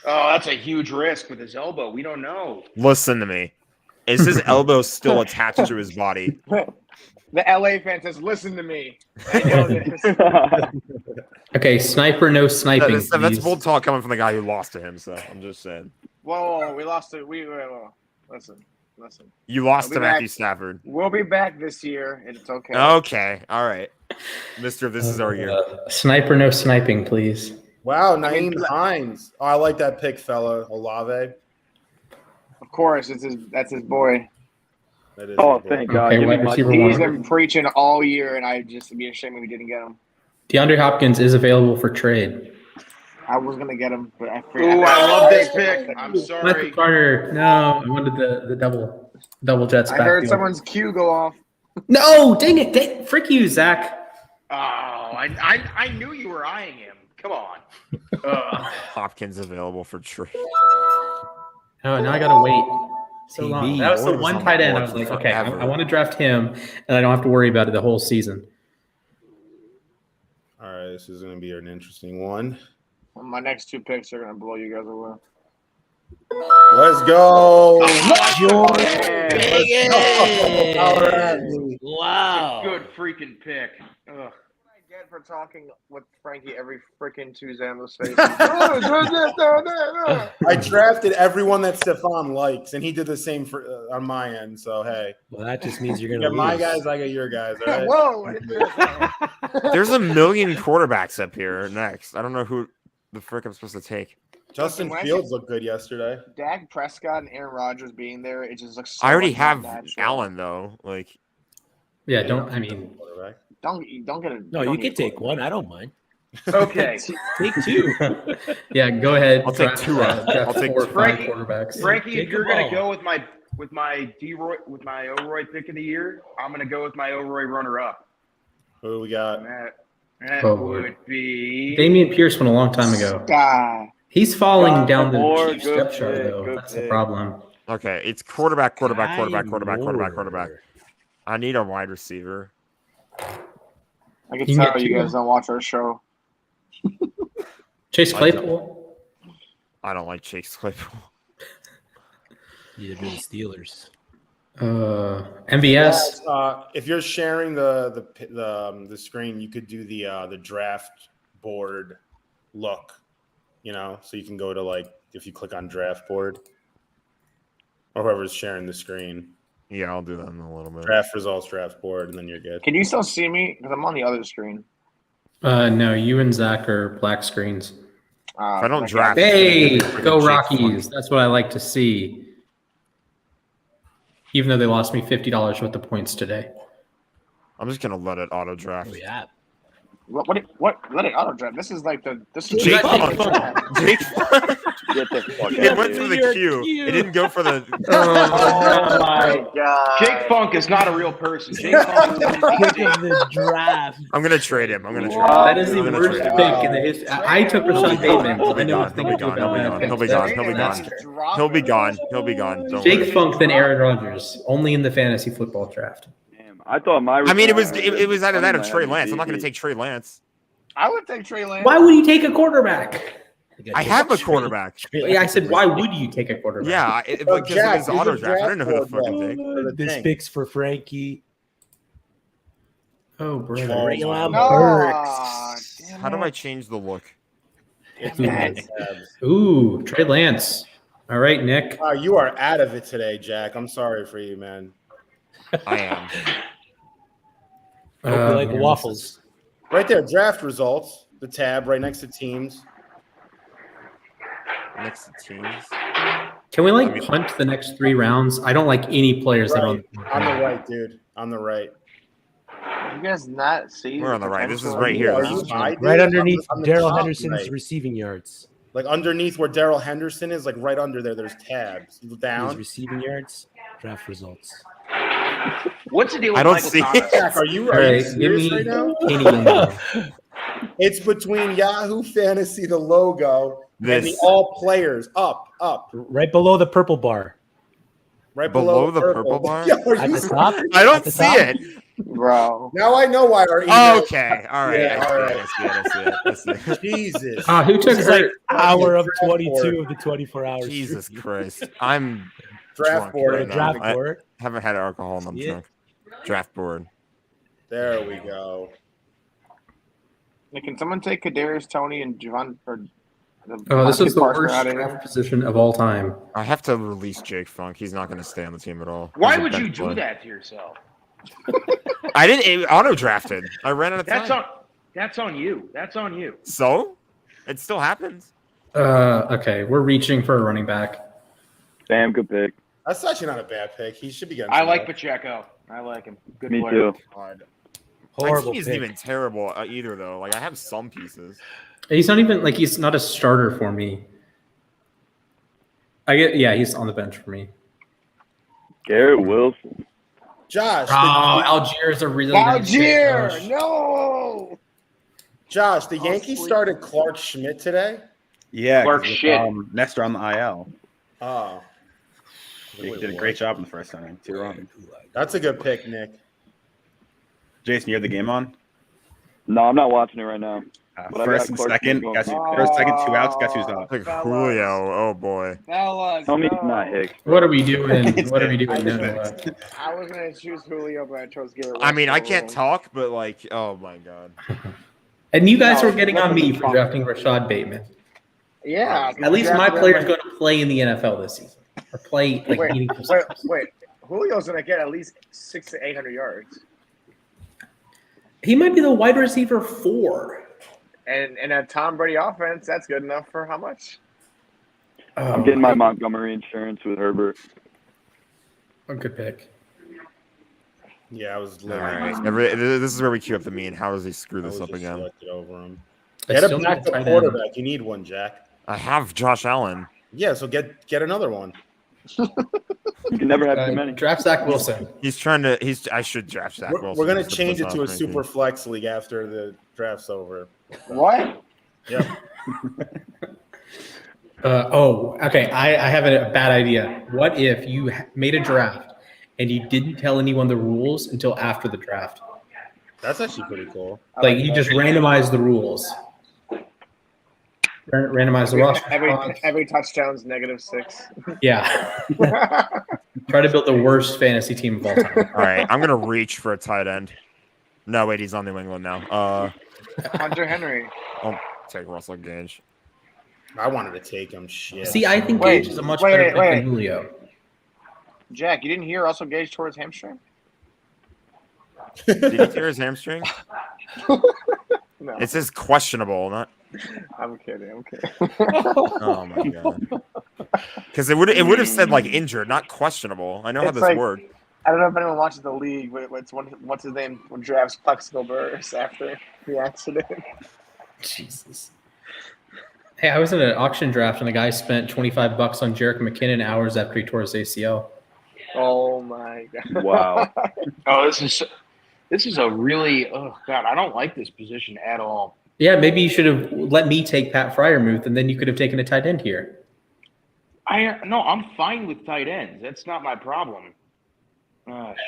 Speaker 8: Oh, that's a huge risk with his elbow. We don't know.
Speaker 3: Listen to me. Is his elbow still attached to his body?
Speaker 6: The LA fan says, "Listen to me." I know this.
Speaker 1: Okay, sniper, no sniping.
Speaker 3: That's
Speaker 1: please.
Speaker 3: bold talk coming from the guy who lost to him. So I'm just saying.
Speaker 6: Whoa, we lost it. Listen.
Speaker 3: You lost
Speaker 6: I'll be
Speaker 3: to Matthew
Speaker 6: back.
Speaker 3: Stafford.
Speaker 6: We'll be back this year. It's okay.
Speaker 3: Okay. All right. Mister, this is our year.
Speaker 1: Sniper, no sniping, please.
Speaker 4: Wow, Naeem Hines. Oh, I like that pick, fella. Olave.
Speaker 6: Of course, that's his boy.
Speaker 4: That is
Speaker 7: Oh,
Speaker 4: good.
Speaker 7: thank God.
Speaker 1: Okay,
Speaker 7: Give me
Speaker 1: wide
Speaker 7: my
Speaker 1: receiver
Speaker 7: team.
Speaker 6: He's
Speaker 1: 1.
Speaker 6: been preaching all year, and I'd just be ashamed if we didn't get him.
Speaker 1: DeAndre Hopkins is available for trade.
Speaker 6: I was gonna get him, but I figured.
Speaker 8: Ooh, I love this pick. I'm
Speaker 1: Michael
Speaker 8: sorry.
Speaker 1: Carter. No, I wanted the double jets
Speaker 6: I
Speaker 1: back.
Speaker 6: heard someone's cue go off.
Speaker 1: No, dang it. Frick you, Zach.
Speaker 8: Oh, I knew you were eyeing him. Come on.
Speaker 3: Hopkins available for trade.
Speaker 1: Oh, now I gotta wait so
Speaker 5: TB.
Speaker 1: long. That was the
Speaker 3: Boyd was
Speaker 1: one
Speaker 3: on
Speaker 1: tight
Speaker 3: the
Speaker 1: end. I
Speaker 3: board
Speaker 1: was like,
Speaker 3: for
Speaker 1: okay,
Speaker 3: forever.
Speaker 1: I want to draft him, and I don't have to worry about it the whole season.
Speaker 4: All right, this is going to be an interesting one.
Speaker 6: My next 2 picks are gonna blow you guys away.
Speaker 4: Let's go.
Speaker 5: Wow.
Speaker 8: Good freaking pick. Ugh.
Speaker 6: I get for talking with Frankie every freaking Tuesday on the space.
Speaker 4: I drafted everyone that Stefan likes, and he did the same on my end. So hey,
Speaker 5: Well, that just means you're
Speaker 4: you
Speaker 5: gonna
Speaker 4: got my
Speaker 5: lose.
Speaker 4: guys, I got your guys. All right?
Speaker 6: Whoa!
Speaker 3: There's a million quarterbacks up here next. I don't know who. the frick I'm supposed to take.
Speaker 4: Justin
Speaker 6: When I
Speaker 4: Fields looked good yesterday.
Speaker 6: Dak Prescott and Aaron Rodgers being there, it just looks. So
Speaker 3: I already
Speaker 6: much
Speaker 3: have
Speaker 6: more natural.
Speaker 3: Allen though. Like,
Speaker 1: Yeah, don't. I mean,
Speaker 4: Quarterback.
Speaker 6: Don't get a.
Speaker 5: No,
Speaker 6: don't
Speaker 5: you
Speaker 6: need
Speaker 5: can
Speaker 6: a
Speaker 5: take
Speaker 6: quarterback.
Speaker 5: one. I don't mind.
Speaker 8: Okay.
Speaker 5: Take two.
Speaker 1: yeah, go ahead.
Speaker 3: I'll take two.
Speaker 1: Draft
Speaker 3: I'll take
Speaker 1: 4 or 5
Speaker 8: Frankie-
Speaker 1: quarterbacks.
Speaker 8: Frankie,
Speaker 5: Take
Speaker 8: if you're
Speaker 5: them
Speaker 8: gonna
Speaker 5: all.
Speaker 8: go with my O'Roy pick of the year, I'm gonna go with my O'Roy runner up.
Speaker 4: Who do we got?
Speaker 8: And that
Speaker 1: Oh,
Speaker 8: would be
Speaker 1: Damian Pierce went a long time ago.
Speaker 6: Sky.
Speaker 1: He's falling
Speaker 7: Scott
Speaker 1: down the
Speaker 7: Moore,
Speaker 1: Chiefs
Speaker 7: good
Speaker 1: depth chart,
Speaker 7: pick,
Speaker 1: though.
Speaker 7: good
Speaker 1: That's the
Speaker 7: pick.
Speaker 1: problem.
Speaker 3: okay, it's quarterback.
Speaker 5: Kai
Speaker 3: Quarterback. I need a wide receiver.
Speaker 6: I can
Speaker 1: You can
Speaker 6: tell
Speaker 1: get
Speaker 6: you
Speaker 1: two.
Speaker 6: guys don't watch our show.
Speaker 1: Chase Claypool.
Speaker 3: I don't like Chase Claypool.
Speaker 5: Neither do the Steelers.
Speaker 1: MVS.
Speaker 4: If you're sharing the screen, you could do the draft board look. So you can go to if you click on draft board, or whoever's sharing the screen.
Speaker 3: Yeah, I'll do that in a little bit.
Speaker 4: Draft results, draft board, and then you're good.
Speaker 6: Can you still see me? Because I'm on the other screen.
Speaker 1: No, you and Zach are black screens.
Speaker 3: If I don't
Speaker 6: like,
Speaker 3: draft-
Speaker 1: Hey,
Speaker 3: Freaking
Speaker 1: go
Speaker 3: Jake
Speaker 1: Rockies.
Speaker 3: Funk.
Speaker 1: That's what I like to see. Even though they lost me $50 worth of points today.
Speaker 3: I'm just gonna let it auto draft.
Speaker 5: Oh, yeah.
Speaker 6: What? Let it auto draft. This is
Speaker 3: Jake
Speaker 1: Funk.
Speaker 3: Jake
Speaker 7: Get the fuck
Speaker 3: It
Speaker 7: out
Speaker 3: went
Speaker 7: of
Speaker 3: for
Speaker 7: here.
Speaker 3: the Q. It didn't go for the.
Speaker 6: Oh my god.
Speaker 8: Jake Funk is not a real person. Jake Funk is an
Speaker 5: Pick
Speaker 8: NPC.
Speaker 5: of the draft.
Speaker 3: I'm gonna trade him.
Speaker 1: That is the
Speaker 3: I'm gonna
Speaker 1: worst
Speaker 3: trade him.
Speaker 1: pick in the history. I took Rashad Bateman.
Speaker 3: He'll be
Speaker 1: I know
Speaker 3: gone.
Speaker 1: what things
Speaker 3: He'll be
Speaker 1: about
Speaker 3: gone.
Speaker 1: that.
Speaker 3: He'll be gone. He'll be gone. He'll be gone. He'll be gone. Don't
Speaker 1: Jake
Speaker 3: worry.
Speaker 1: Funk, then Aaron Rodgers. Only in the fantasy football draft.
Speaker 7: Damn, I thought my.
Speaker 3: I mean, it was either that or
Speaker 7: I
Speaker 3: Trey
Speaker 7: had
Speaker 3: Lance. I'm not gonna
Speaker 7: MVP.
Speaker 3: take Trey Lance.
Speaker 6: I would take Trey Lance.
Speaker 1: Why would you take a quarterback?
Speaker 3: I have a quarterback.
Speaker 1: Yeah, I said, why would you take a quarterback?
Speaker 3: Yeah, because
Speaker 4: Jack,
Speaker 3: it was auto
Speaker 4: use a
Speaker 3: draft. I don't know who the
Speaker 4: draft
Speaker 3: fuck
Speaker 4: board,
Speaker 3: to take.
Speaker 4: For the
Speaker 5: This
Speaker 4: thing.
Speaker 5: pick's for Frankie.
Speaker 1: Oh, bro.
Speaker 5: Traylon
Speaker 6: No.
Speaker 5: Burks.
Speaker 6: Damn
Speaker 3: How do
Speaker 6: it.
Speaker 3: I change the look?
Speaker 1: Ooh, Trey Lance. All right, Nick.
Speaker 4: You are out of it today, Jack. I'm sorry for you, man.
Speaker 3: I am.
Speaker 5: Hope you like
Speaker 1: man,
Speaker 5: waffles.
Speaker 4: Right there, draft results. The tab right next to teams.
Speaker 3: Next to teams.
Speaker 1: Can we punt the next 3 rounds? I don't like any players that are on
Speaker 4: Right. On the right, dude. On the right.
Speaker 6: You guys not see?
Speaker 3: We're on the
Speaker 6: the
Speaker 3: right. This is
Speaker 6: potential?
Speaker 3: right here.
Speaker 4: Are
Speaker 3: This
Speaker 4: you
Speaker 3: is
Speaker 4: high, dude?
Speaker 5: Right underneath
Speaker 4: On the
Speaker 5: Daryl
Speaker 4: top
Speaker 5: Henderson's
Speaker 4: right.
Speaker 5: receiving yards.
Speaker 4: Like underneath where Daryl Henderson is, like right under there, there's tabs.
Speaker 5: His
Speaker 4: Down.
Speaker 5: receiving yards, draft results.
Speaker 8: What's the deal with
Speaker 3: I don't
Speaker 8: Michael
Speaker 3: see
Speaker 8: Thomas?
Speaker 4: Jack, are you
Speaker 1: All right, give
Speaker 4: serious
Speaker 1: me
Speaker 4: right now?
Speaker 1: Kenny Gainwell.
Speaker 4: It's between Yahoo Fantasy, the logo, and the
Speaker 3: This.
Speaker 4: all players. Up.
Speaker 5: Right below the purple bar.
Speaker 4: Right
Speaker 3: Below
Speaker 4: below
Speaker 3: the purple bar?
Speaker 4: Yeah, are
Speaker 5: At
Speaker 4: you
Speaker 5: the top?
Speaker 3: I
Speaker 5: At
Speaker 3: don't
Speaker 5: the
Speaker 3: see
Speaker 5: top?
Speaker 3: it.
Speaker 6: Bro.
Speaker 4: Now I know why our email.
Speaker 3: Okay. All right.
Speaker 4: Yeah, all right.
Speaker 3: I see it.
Speaker 4: Jesus.
Speaker 1: Who took
Speaker 5: It's like
Speaker 1: Hurt?
Speaker 5: hour of
Speaker 4: Draft
Speaker 5: 22
Speaker 4: board.
Speaker 5: of the 24 hours.
Speaker 3: Jesus Christ. I'm
Speaker 4: Draft
Speaker 3: drunk
Speaker 4: board.
Speaker 3: right now.
Speaker 5: Draft
Speaker 3: I
Speaker 5: board.
Speaker 3: haven't had alcohol and I'm
Speaker 5: Yeah.
Speaker 3: drunk. Draft board.
Speaker 4: There we go.
Speaker 6: Hey, can someone take Kadarius Tony and Javon or
Speaker 1: Oh, this is the
Speaker 6: Parker
Speaker 1: worst
Speaker 6: out of
Speaker 1: draft
Speaker 6: here?
Speaker 1: position of all time.
Speaker 3: I have to release Jake Funk. He's not going to stay on the team at all.
Speaker 8: Why
Speaker 3: He's a
Speaker 8: would you
Speaker 3: bench
Speaker 8: do
Speaker 3: player.
Speaker 8: that to yourself?
Speaker 3: I didn't auto drafted. I ran out of time.
Speaker 8: That's on you. That's on you.
Speaker 3: So it still happens.
Speaker 1: Okay, we're reaching for a running back.
Speaker 7: Damn, good pick.
Speaker 4: That's actually not a bad pick. He should be getting.
Speaker 8: I
Speaker 4: some
Speaker 8: like
Speaker 4: help.
Speaker 8: Pacheco. I like him. Good
Speaker 7: Me
Speaker 8: player.
Speaker 7: too.
Speaker 3: God.
Speaker 5: Horrible
Speaker 3: My team isn't
Speaker 5: pick.
Speaker 3: even terrible either, though. Like I have some pieces.
Speaker 1: He's not even he's not a starter for me. He's on the bench for me.
Speaker 7: Garrett Wilson.
Speaker 4: Josh.
Speaker 1: Oh, Algier's a really nice pick,
Speaker 6: Algier!
Speaker 1: Josh.
Speaker 6: No!
Speaker 4: Josh, the Yankees
Speaker 6: sweet.
Speaker 4: started Clark Schmidt today.
Speaker 2: Yeah,
Speaker 8: Clark
Speaker 2: 'cause,
Speaker 8: shit.
Speaker 2: Nestor on the IL.
Speaker 4: Oh,
Speaker 2: He did a great job in the first inning. 2 runs.
Speaker 4: that's a good pick, Nick.
Speaker 2: Jason, you have the game on?
Speaker 7: No, I'm not watching it right now. But I
Speaker 2: First
Speaker 7: got
Speaker 2: and
Speaker 7: Clark
Speaker 2: second.
Speaker 7: Schmidt
Speaker 2: Got
Speaker 7: going.
Speaker 2: you, first, second, 2 outs. Guess who's up?
Speaker 3: Like
Speaker 6: Fellas.
Speaker 3: Julio. Oh boy.
Speaker 6: Fellas,
Speaker 7: Tell me
Speaker 6: no.
Speaker 7: he's not Hicks.
Speaker 1: What are we doing? What are we doing? No,
Speaker 6: I was going to choose Julio, but I chose Garrett
Speaker 3: I mean, I
Speaker 6: Wilson.
Speaker 3: can't talk, but like, oh my god.
Speaker 1: And you guys
Speaker 6: No,
Speaker 1: were getting on me for
Speaker 6: fuck.
Speaker 1: drafting Rashad Bateman.
Speaker 6: Yeah.
Speaker 1: At least my
Speaker 6: drafted
Speaker 1: player's
Speaker 6: him.
Speaker 1: going to play in the NFL this season, or play
Speaker 6: Wait,
Speaker 1: meaningful snaps.
Speaker 6: wait. Julio's going to get at least 600 to 800 yards.
Speaker 1: He might be the wide receiver 4.
Speaker 6: And a Tom Brady offense, that's good enough for how much?
Speaker 7: I'm getting my Montgomery insurance with Herbert.
Speaker 1: A good pick.
Speaker 4: Yeah, I was
Speaker 3: All
Speaker 4: literally.
Speaker 3: right. This is where we queue up the meme. How does he screw
Speaker 4: I
Speaker 3: this
Speaker 4: was
Speaker 3: up
Speaker 4: just
Speaker 3: again?
Speaker 4: selected over him.
Speaker 1: I
Speaker 4: Get a
Speaker 1: still need
Speaker 4: backup
Speaker 1: tight end.
Speaker 4: quarterback. You need one, Jack.
Speaker 3: I have Josh Allen.
Speaker 4: Yeah, so get another one.
Speaker 7: You can never have too many.
Speaker 1: Draft Zach Wilson.
Speaker 3: He's trying to. I should draft Zach Wilson.
Speaker 4: We're gonna
Speaker 3: just to
Speaker 4: change
Speaker 3: piss
Speaker 4: it to a
Speaker 3: off
Speaker 4: super
Speaker 3: Frankie.
Speaker 4: flex league after the draft's over.
Speaker 6: What?
Speaker 4: Yep.
Speaker 1: Okay. I have a bad idea. What if you made a draft and you didn't tell anyone the rules until after the draft?
Speaker 4: That's actually pretty cool.
Speaker 1: Like you just randomize the rules. Randomize the roster.
Speaker 6: Every touchdown's -6.
Speaker 1: Yeah. Try to build the worst fantasy team of all time.
Speaker 3: All right, I'm gonna reach for a tight end. No, wait, he's on New England now.
Speaker 6: Hunter Henry.
Speaker 3: I'll take Russell Gage.
Speaker 4: I wanted to take him. Shit.
Speaker 1: See, I think
Speaker 6: Wait,
Speaker 1: Gage is a much better pick than Julio.
Speaker 6: Jack, you didn't hear Russell Gage tore his hamstring?
Speaker 3: Did he tear his hamstring?
Speaker 6: No,
Speaker 3: It says questionable, not.
Speaker 6: I'm kidding.
Speaker 3: Oh my god. Because it would have said like injured, not questionable. I know how
Speaker 6: It's
Speaker 3: this
Speaker 6: like-
Speaker 3: works.
Speaker 6: I don't know if anyone watches the league, but what's his name when drafts Plexico Burris after the accident.
Speaker 1: Jesus. Hey, I was in an auction draft and the guy spent $25 on Jerick McKinnon hours after he tore his ACL.
Speaker 6: Oh my god!
Speaker 7: Wow.
Speaker 9: Oh, this is a really God. I don't like this position at all.
Speaker 1: Yeah, maybe you should have let me take Pat Fryermuth, and then you could have taken a tight end here.
Speaker 9: I'm fine with tight ends. That's not my problem.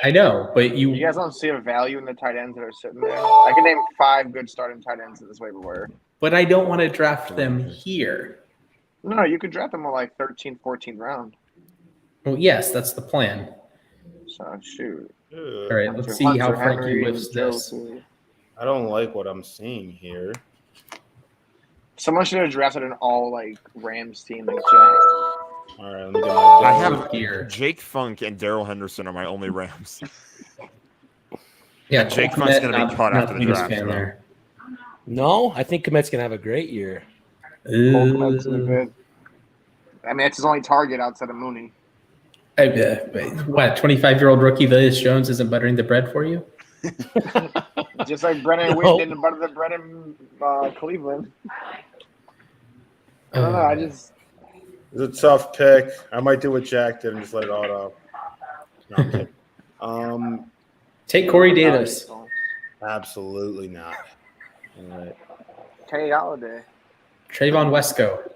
Speaker 1: I know, but
Speaker 6: You guys don't see a value in the tight ends that are sitting there. I can name 5 good starting tight ends in this waiver wire.
Speaker 1: But I don't want to draft them here.
Speaker 6: No, you could draft them in like 13th, 14th round.
Speaker 1: Well, yes, that's the plan.
Speaker 6: So shoot.
Speaker 1: All right, let's see how Frankie lifts this.
Speaker 4: I don't like what I'm seeing here.
Speaker 6: Someone should have drafted an all like Rams team like Jack.
Speaker 4: All right, let me get my.
Speaker 3: I have
Speaker 1: here.
Speaker 3: Jake Funk and Daryl Henderson are my only Rams.
Speaker 1: Yeah,
Speaker 3: Jake Funk's gonna be caught after the
Speaker 1: biggest
Speaker 3: draft.
Speaker 1: fan
Speaker 3: so.
Speaker 1: there.
Speaker 5: No, I think Komet's gonna have a great year.
Speaker 6: Good. I mean, it's his only target outside of Mooney.
Speaker 1: What, 25-year-old rookie Velus Jones isn't buttering the bread for you?
Speaker 6: Just like Brennan Witten didn't butter the bread in Cleveland. I don't know. I just
Speaker 4: It's a tough pick. I might do what Jack did and just let it auto. No, I'm kidding.
Speaker 1: Take Corey Davis.
Speaker 4: Absolutely not. All right.
Speaker 6: Kenny Galladay.
Speaker 1: Trayvon Wesco.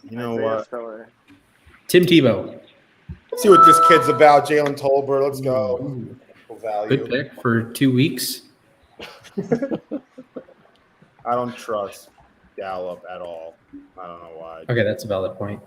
Speaker 4: You know what?
Speaker 1: Tim Tebow.
Speaker 4: See what this kid's about. Jalen Tolbert. Let's go. Value.
Speaker 1: Good pick for 2 weeks.
Speaker 4: I don't trust Gallup at all. I don't know why.
Speaker 1: Okay, that's a valid point.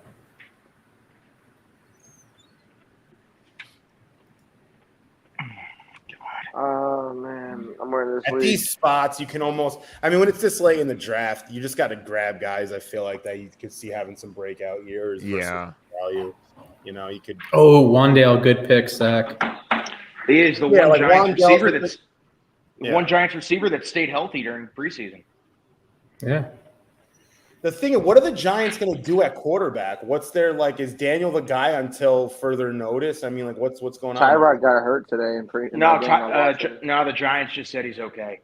Speaker 6: Oh man, I'm wearing this.
Speaker 4: At
Speaker 6: league.
Speaker 4: these spots, you can almost. I mean, when it's this late in the draft, you just got to grab guys. I feel like that you could see having some breakout years.
Speaker 3: Yeah.
Speaker 4: Value. You know, you could.
Speaker 1: Oh, Wandale, good pick, Zach.
Speaker 8: He is the
Speaker 4: Yeah,
Speaker 8: one
Speaker 4: like
Speaker 8: Giants
Speaker 4: Wandale-
Speaker 8: receiver that's
Speaker 4: Yeah.
Speaker 8: one Giants receiver that stayed healthy during preseason.
Speaker 1: Yeah.
Speaker 4: The thing is, what are the Giants going to do at quarterback? What's their like? Is Daniel the guy until further notice? I mean, like, what's going on?
Speaker 6: Tyrod got hurt today in
Speaker 8: No,
Speaker 6: that game.
Speaker 8: no, the Giants just said he's okay.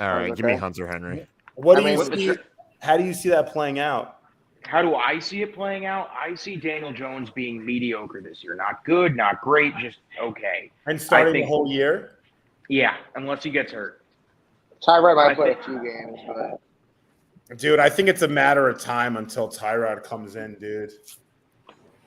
Speaker 3: All right, give
Speaker 6: okay.
Speaker 3: me Hunter Henry.
Speaker 4: What do
Speaker 6: I mean,
Speaker 4: you see? How do you see that playing out?
Speaker 8: How do I see it playing out? I see Daniel Jones being mediocre this year. Not good, not great, just okay.
Speaker 4: And starting
Speaker 8: think-
Speaker 4: the whole year?
Speaker 8: Yeah, unless he gets hurt.
Speaker 6: Tyrod might
Speaker 8: I
Speaker 6: play
Speaker 8: think-
Speaker 6: a few games, but
Speaker 4: Dude, I think it's a matter of time until Tyrod comes in, dude.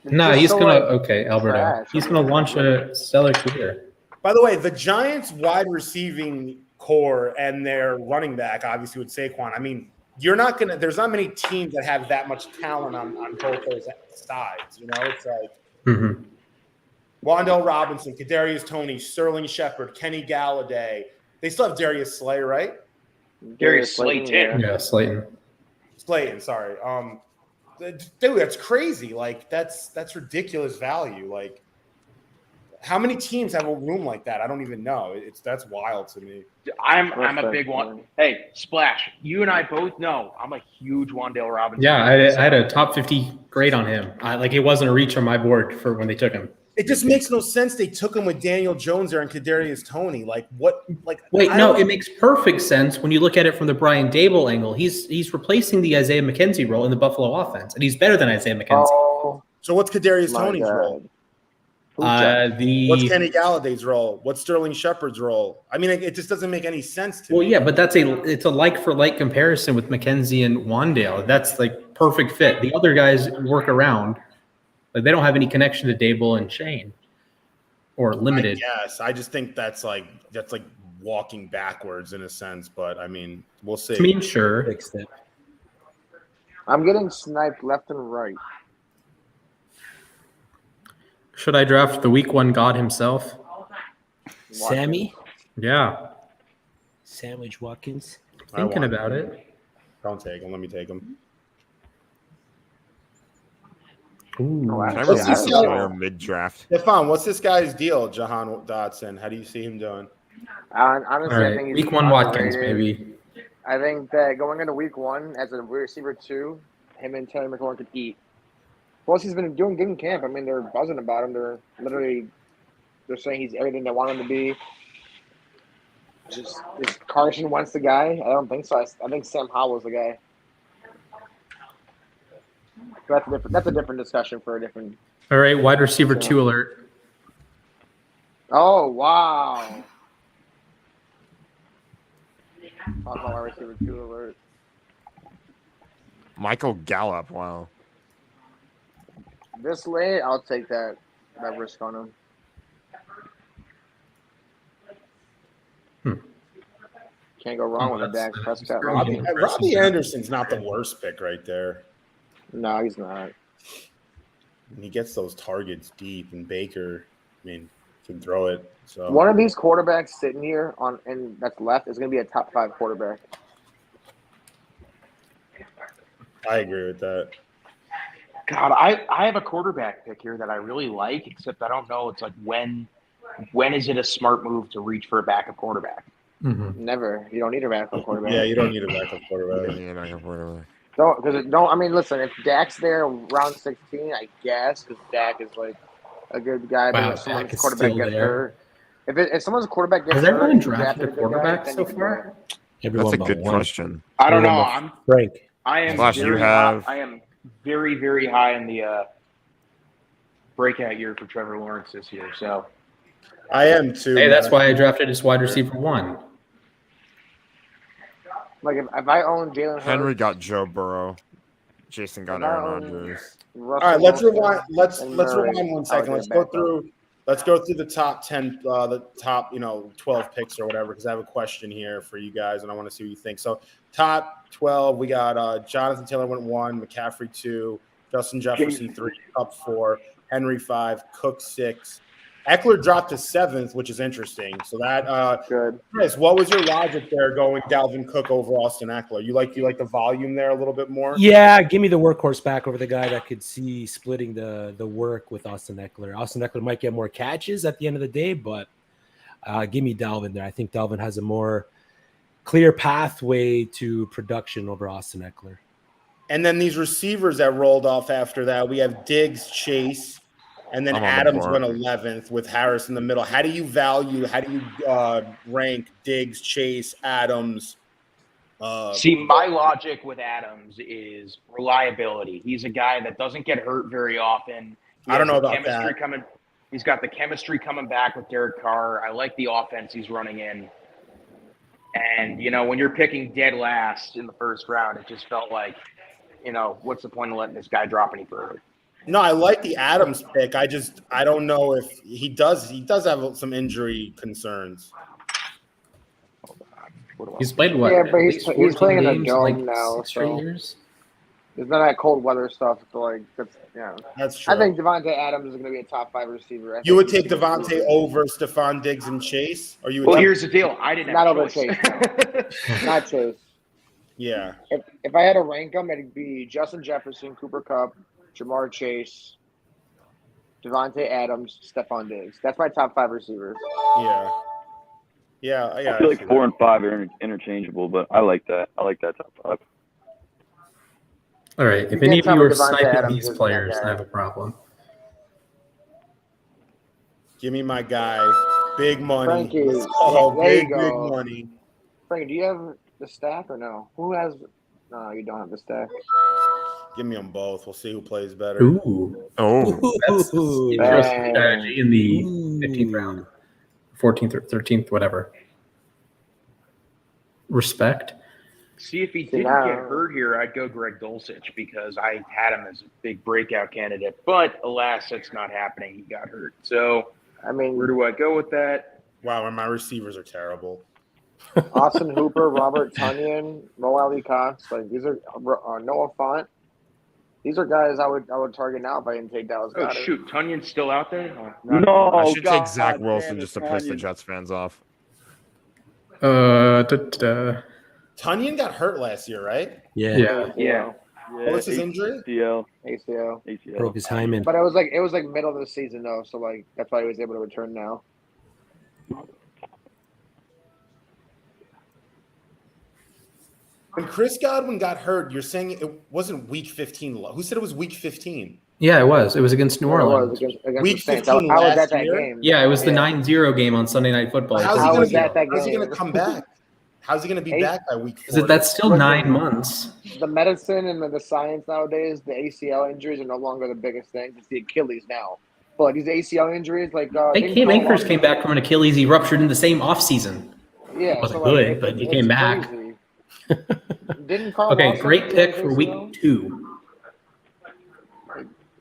Speaker 1: No,
Speaker 6: just
Speaker 1: he's
Speaker 6: so,
Speaker 1: going to
Speaker 6: like,
Speaker 1: – okay, Alberto.
Speaker 6: trash.
Speaker 1: He's going to launch a stellar career.
Speaker 4: By the way, the Giants' wide receiving core and their running back, obviously, with Saquon. I mean, you're not going to – there's not many teams that have that much talent on both those sides. You know, it's like
Speaker 1: Mm-hmm.
Speaker 4: Wandale Robinson, Kadarius Toney, Sterling Shepard, Kenny Galladay. They still have Darius Slay, right?
Speaker 8: Darius Slayton.
Speaker 1: Yeah, Slayton.
Speaker 4: Slayton, sorry. Dude, that's crazy. Like, that's ridiculous value. Like, how many teams have a room like that? I don't even know. That's wild to me.
Speaker 8: I'm a big one. Hey, Splash, you and I both know I'm a huge Wan'Dale Robinson.
Speaker 1: Yeah, I had a top 50 grade on him. It wasn't a reach on my board for when they took him.
Speaker 4: It just makes no sense. They took him with Daniel Jones there and Kadarius Toney. Like what? Like
Speaker 1: wait, no, it makes perfect sense when you look at it from the Brian Dable angle. He's replacing the Isaiah McKenzie role in the Buffalo offense, and he's better than Isaiah McKenzie.
Speaker 6: Oh,
Speaker 4: so what's Kadarius Toney's role? What's Kenny Galladay's role? What's Sterling Shepard's role? I mean, it just doesn't make any sense to me.
Speaker 1: Well, yeah, but it's a like for like comparison with McKenzie and Wan'Dale. That's like perfect fit. The other guys work around. Like they don't have any connection to Dable and Shane, or limited.
Speaker 4: Yes, I just think that's like walking backwards in a sense. But I mean, we'll see.
Speaker 1: I mean, sure.
Speaker 6: I'm getting sniped left and right.
Speaker 1: Should I draft the week 1 god himself?
Speaker 5: Sammy?
Speaker 1: Yeah.
Speaker 5: Sandwich Watkins?
Speaker 1: Thinking about it.
Speaker 4: Don't take him. Let me take him.
Speaker 1: Ooh.
Speaker 3: Mid-draft.
Speaker 4: Stefan, what's this guy's deal, Jahan Dotson? How do you see him doing?
Speaker 6: Honestly,
Speaker 1: All right.
Speaker 6: I think he's
Speaker 1: Week 1 Watkins,
Speaker 6: underrated.
Speaker 1: maybe.
Speaker 6: I think that going into week 1 as a receiver 2, him and Terry McLaurin could eat. Plus, he's been doing good in camp. I mean, they're buzzing about him. They're saying he's everything they want him to be. Is Carson Wentz the guy? I don't think so. I think Sam Howell's the guy. That's a different discussion for a different.
Speaker 1: All right, wide receiver 2 alert.
Speaker 6: Oh wow! Talk about wide receiver 2 alert.
Speaker 3: Michael Gallup. Wow.
Speaker 6: This late, I'll take that risk on him. Can't go wrong with a Dak Prescott.
Speaker 4: Robbie Anderson's not the worst pick right there.
Speaker 6: No, he's not.
Speaker 4: And he gets those targets deep, and Baker, I mean, can throw it. So
Speaker 6: one of these quarterbacks sitting here and that's left is going to be a top 5 quarterback.
Speaker 4: I agree with that.
Speaker 8: God, I have a quarterback pick here that I really like, except I don't know. It's like when is it a smart move to reach for a backup quarterback?
Speaker 1: Mm-hmm.
Speaker 6: Never. You don't need a backup quarterback.
Speaker 4: Yeah, you don't need a backup quarterback.
Speaker 6: I mean, listen, if Dak's there around 16, I guess, because Dak is like a good guy.
Speaker 1: Wow,
Speaker 6: But if someone's
Speaker 1: Dak is
Speaker 6: quarterback
Speaker 1: still
Speaker 6: gets
Speaker 1: there.
Speaker 6: hurt, if someone's quarterback gets
Speaker 1: Has
Speaker 6: hurt,
Speaker 1: everyone
Speaker 6: and
Speaker 1: drafted a
Speaker 6: good guy,
Speaker 1: quarterback
Speaker 6: then
Speaker 1: so
Speaker 6: you can
Speaker 1: far?
Speaker 3: That's a good question.
Speaker 8: I don't know.
Speaker 5: I'm Frank.
Speaker 8: I am
Speaker 3: Flash,
Speaker 8: very
Speaker 3: you have-
Speaker 8: high, I am very, very high in the breakout year for Trevor Lawrence this year. So
Speaker 4: I am too.
Speaker 1: Hey, that's why I drafted as wide receiver 1.
Speaker 6: Like if I own Jalen Hurts,
Speaker 3: Henry got Joe Burrow. Jason got Aaron Rodgers.
Speaker 4: All right, let's rewind. Let's rewind 1 second. Let's go through the top 10, the top 12 picks or whatever, because I have a question here for you guys, and I want to see what you think. So, top 12, we got Jonathan Taylor went 1, McCaffrey 2, Justin Jefferson 3, Kupp 4, Henry 5, Cook 6. Eckler dropped to 7th, which is interesting. So that
Speaker 6: good.
Speaker 4: Chris, what was your logic there going Dalvin Cook over Austin Eckler? You like the volume there a little bit more?
Speaker 5: Yeah, give me the workhorse back over the guy that could see splitting the work with Austin Eckler. Austin Eckler might get more catches at the end of the day, but give me Dalvin there. I think Dalvin has a more clear pathway to production over Austin Eckler.
Speaker 4: And then these receivers that rolled off after that, we have Diggs, Chase, and then Adams went 11th with Harris in the middle. How do you rank Diggs, Chase, Adams?
Speaker 8: See, my logic with Adams is reliability. He's a guy that doesn't get hurt very often.
Speaker 4: I don't know about that.
Speaker 8: He's got the chemistry coming back with Derek Carr. I like the offense he's running in. And, when you're picking dead last in the first round, it just felt like, what's the point of letting this guy drop any further?
Speaker 4: No, I like the Adams pick. I don't know if he does have some injury concerns.
Speaker 1: He's played what?
Speaker 6: Yeah, but he's playing in a
Speaker 1: games,
Speaker 6: dome now.
Speaker 1: Straight years.
Speaker 6: There's none of that cold weather stuff.
Speaker 4: That's true.
Speaker 6: I think Devontae Adams is going to be a top 5 receiver.
Speaker 4: You would take Devontae over Stephon Diggs and Chase, or you would?
Speaker 8: Well, here's the deal. I didn't have
Speaker 6: not over
Speaker 8: choice.
Speaker 6: Chase. Not Chase.
Speaker 4: Yeah.
Speaker 6: If I had to rank them, it'd be Justin Jefferson, Cooper Kupp, Jamar Chase, Devontae Adams, Stefan Diggs. That's my top 5 receivers.
Speaker 4: Yeah.
Speaker 7: I feel like 4 and 5 are interchangeable, but I like that. I like that top 5.
Speaker 1: All right. If
Speaker 6: You
Speaker 1: any
Speaker 6: can't
Speaker 1: of you
Speaker 6: tell me
Speaker 1: are
Speaker 6: Devontae
Speaker 1: sniping
Speaker 6: Adams
Speaker 1: these
Speaker 6: isn't that
Speaker 1: players,
Speaker 6: guy.
Speaker 1: I have a problem.
Speaker 4: Give me my guy. Big money.
Speaker 6: Frankie.
Speaker 4: Let's go.
Speaker 6: There you
Speaker 4: Big
Speaker 6: go.
Speaker 4: money.
Speaker 6: Frankie, do you have the stack or no? Who has? No, you don't have the stack.
Speaker 4: Give me them both. We'll see who plays better.
Speaker 1: Ooh. That's
Speaker 5: Ooh.
Speaker 1: interesting
Speaker 6: Bang.
Speaker 1: strategy in the 15th round, 14th or 13th, whatever. Respect.
Speaker 8: See, if he didn't get hurt here, I'd go Greg Dulcich because I had him as a big breakout candidate. But alas, that's not happening. He got hurt. So,
Speaker 6: I mean,
Speaker 8: where do I go with that?
Speaker 4: Wow, and my receivers are terrible.
Speaker 6: Austin Hooper, Robert Tonyan, Mo Ali Cox, like these are Noah Fant. These are guys I would target now if I didn't take Dallas
Speaker 8: Oh,
Speaker 6: Goedert.
Speaker 8: shoot. Tunion's still out there?
Speaker 7: No,
Speaker 3: I should take
Speaker 7: God
Speaker 3: Zach
Speaker 7: damn
Speaker 3: Wilson
Speaker 7: it,
Speaker 3: just to piss the
Speaker 7: Tonyan.
Speaker 3: Jets fans off.
Speaker 4: Tunyon got hurt last year, right?
Speaker 1: Yeah.
Speaker 8: Yeah.
Speaker 4: What was his injury?
Speaker 6: ACL.
Speaker 5: Broke his hymen.
Speaker 6: But it was like middle of the season though, so like that's why he was able to return now.
Speaker 4: When Chris Godwin got hurt, you're saying it wasn't week 15. Who said it was week 15?
Speaker 1: Yeah, it was. It was against New
Speaker 6: It
Speaker 1: Orleans.
Speaker 6: was against
Speaker 4: Week
Speaker 6: the Saints.
Speaker 4: 15
Speaker 6: I was
Speaker 4: last
Speaker 6: at that
Speaker 4: year?
Speaker 6: game.
Speaker 1: Yeah, it was the 9-0 game on Sunday Night Football.
Speaker 4: How's
Speaker 6: I was
Speaker 4: he
Speaker 6: at that
Speaker 4: going
Speaker 6: game.
Speaker 4: to come back? How's he going to be back by week 4?
Speaker 1: Because that's still
Speaker 6: Listen,
Speaker 1: 9 months.
Speaker 6: The medicine and the science nowadays, the ACL injuries are no longer the biggest thing. It's the Achilles now. But like, these ACL injuries, like
Speaker 1: Cam Akers came back from an Achilles he ruptured in the same offseason.
Speaker 6: Yeah,
Speaker 1: Wasn't
Speaker 6: so like,
Speaker 1: good, but he came back.
Speaker 6: Crazy. Didn't Carl
Speaker 1: Okay,
Speaker 6: Lawson
Speaker 1: great
Speaker 6: do
Speaker 1: pick
Speaker 6: his
Speaker 1: for
Speaker 6: ACL?
Speaker 1: week 2.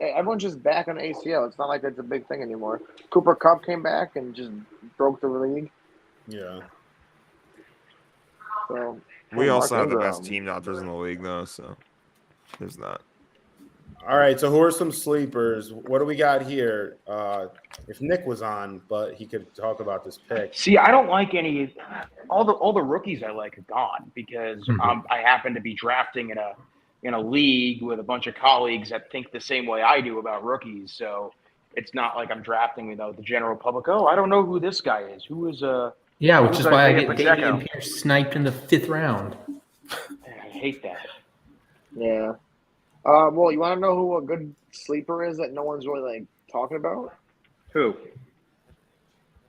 Speaker 6: Everyone's just back on ACL. It's not like that's a big thing anymore. Cooper Kupp came back and just broke the league.
Speaker 4: Yeah.
Speaker 6: So
Speaker 3: We also
Speaker 6: Mark
Speaker 3: have the
Speaker 6: Ingram.
Speaker 3: best team doctors in the league, though, so there's that.
Speaker 4: All right, so who are some sleepers? What do we got here? If Nick was on, but he could talk about this pick.
Speaker 8: See, I don't like any all the rookies I like are gone because I happen to be drafting in a league with a bunch of colleagues that think the same way I do about rookies. So it's not like I'm drafting the general public. Oh, I don't know who this guy is. Who is
Speaker 1: Yeah, which is why I
Speaker 8: Isaiah
Speaker 1: get
Speaker 8: Pacheco?
Speaker 1: David Pierce sniped in the 5th round.
Speaker 8: I hate that.
Speaker 6: Yeah. Well, you want to know who a good sleeper is that no one's really like talking about?
Speaker 8: Who?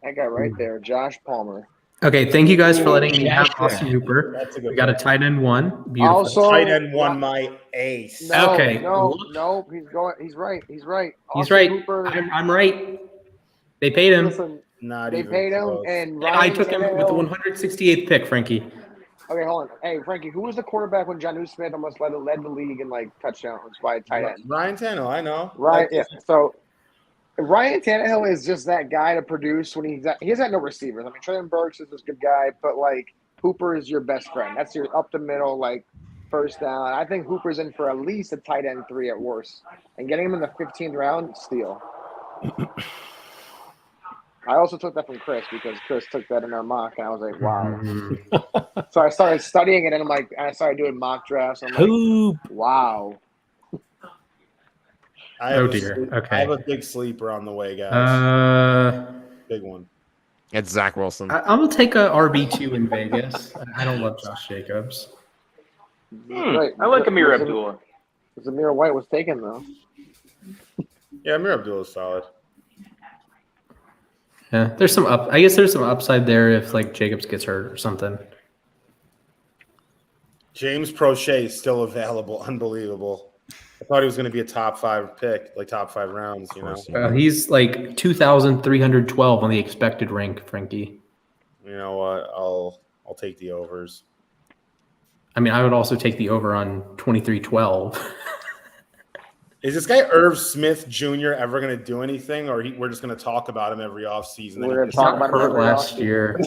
Speaker 6: That guy right there, Josh Palmer.
Speaker 1: Okay, thank you guys for letting me have Austin Hooper.
Speaker 4: That's a good
Speaker 1: We got a
Speaker 4: pick.
Speaker 1: tight end 1. Beautiful.
Speaker 6: Also,
Speaker 4: Tight end won my ace.
Speaker 6: No,
Speaker 1: Okay.
Speaker 6: no, he's going. He's right.
Speaker 1: He's
Speaker 6: Austin
Speaker 1: right.
Speaker 6: Hooper,
Speaker 1: I'm right. They paid him.
Speaker 6: listen,
Speaker 4: Not
Speaker 6: they
Speaker 4: even
Speaker 6: paid him,
Speaker 4: close.
Speaker 6: and
Speaker 1: And
Speaker 6: Ryan
Speaker 1: I took him with the
Speaker 6: Tannehill-
Speaker 1: 168th pick, Frankie.
Speaker 6: Okay, hold on. Hey, Frankie, who was the quarterback when Jonnu Smith almost led the league in like touchdowns by a tight end?
Speaker 4: Ryan Tannehill, I know.
Speaker 6: Right. Yeah. So Ryan Tannehill is just that guy to produce when he has no receivers. I mean, Traylon Burks is this good guy, but like Hooper is your best friend. That's your up the middle, like first down. I think Hooper's in for at least a tight end 3 at worst, and getting him in the 15th round, steal. I also took that from Chris because Chris took that in our mock, and I was like, wow. So I started studying it, and I started doing mock drafts. I'm like,
Speaker 5: Hoop.
Speaker 6: wow.
Speaker 1: Oh, dear. Okay.
Speaker 4: I have a big sleeper on the way, guys. Big one.
Speaker 3: It's Zach Wilson.
Speaker 1: I'm going to take a RB2 in Vegas. I don't love Josh Jacobs.
Speaker 6: Right.
Speaker 8: I like Amir Abdullah.
Speaker 6: Zamir White was taken though.
Speaker 4: Yeah, Amir Abdullah is solid.
Speaker 1: Yeah, there's some I guess there's some upside there if like Jacobs gets hurt or something.
Speaker 4: James Prochet is still available. Unbelievable. I thought he was going to be a top 5 pick, like top 5 rounds, you know.
Speaker 1: He's like 2,312 on the expected rank, Frankie.
Speaker 4: You know what? I'll take the overs.
Speaker 1: I mean, I would also take the over on 2312.
Speaker 4: Is this guy Irv Smith Jr. ever going to do anything, or we're just going to talk about him every offseason?
Speaker 6: We're going to talk about him
Speaker 1: Hurt
Speaker 6: every
Speaker 1: last
Speaker 6: offseason.
Speaker 1: year.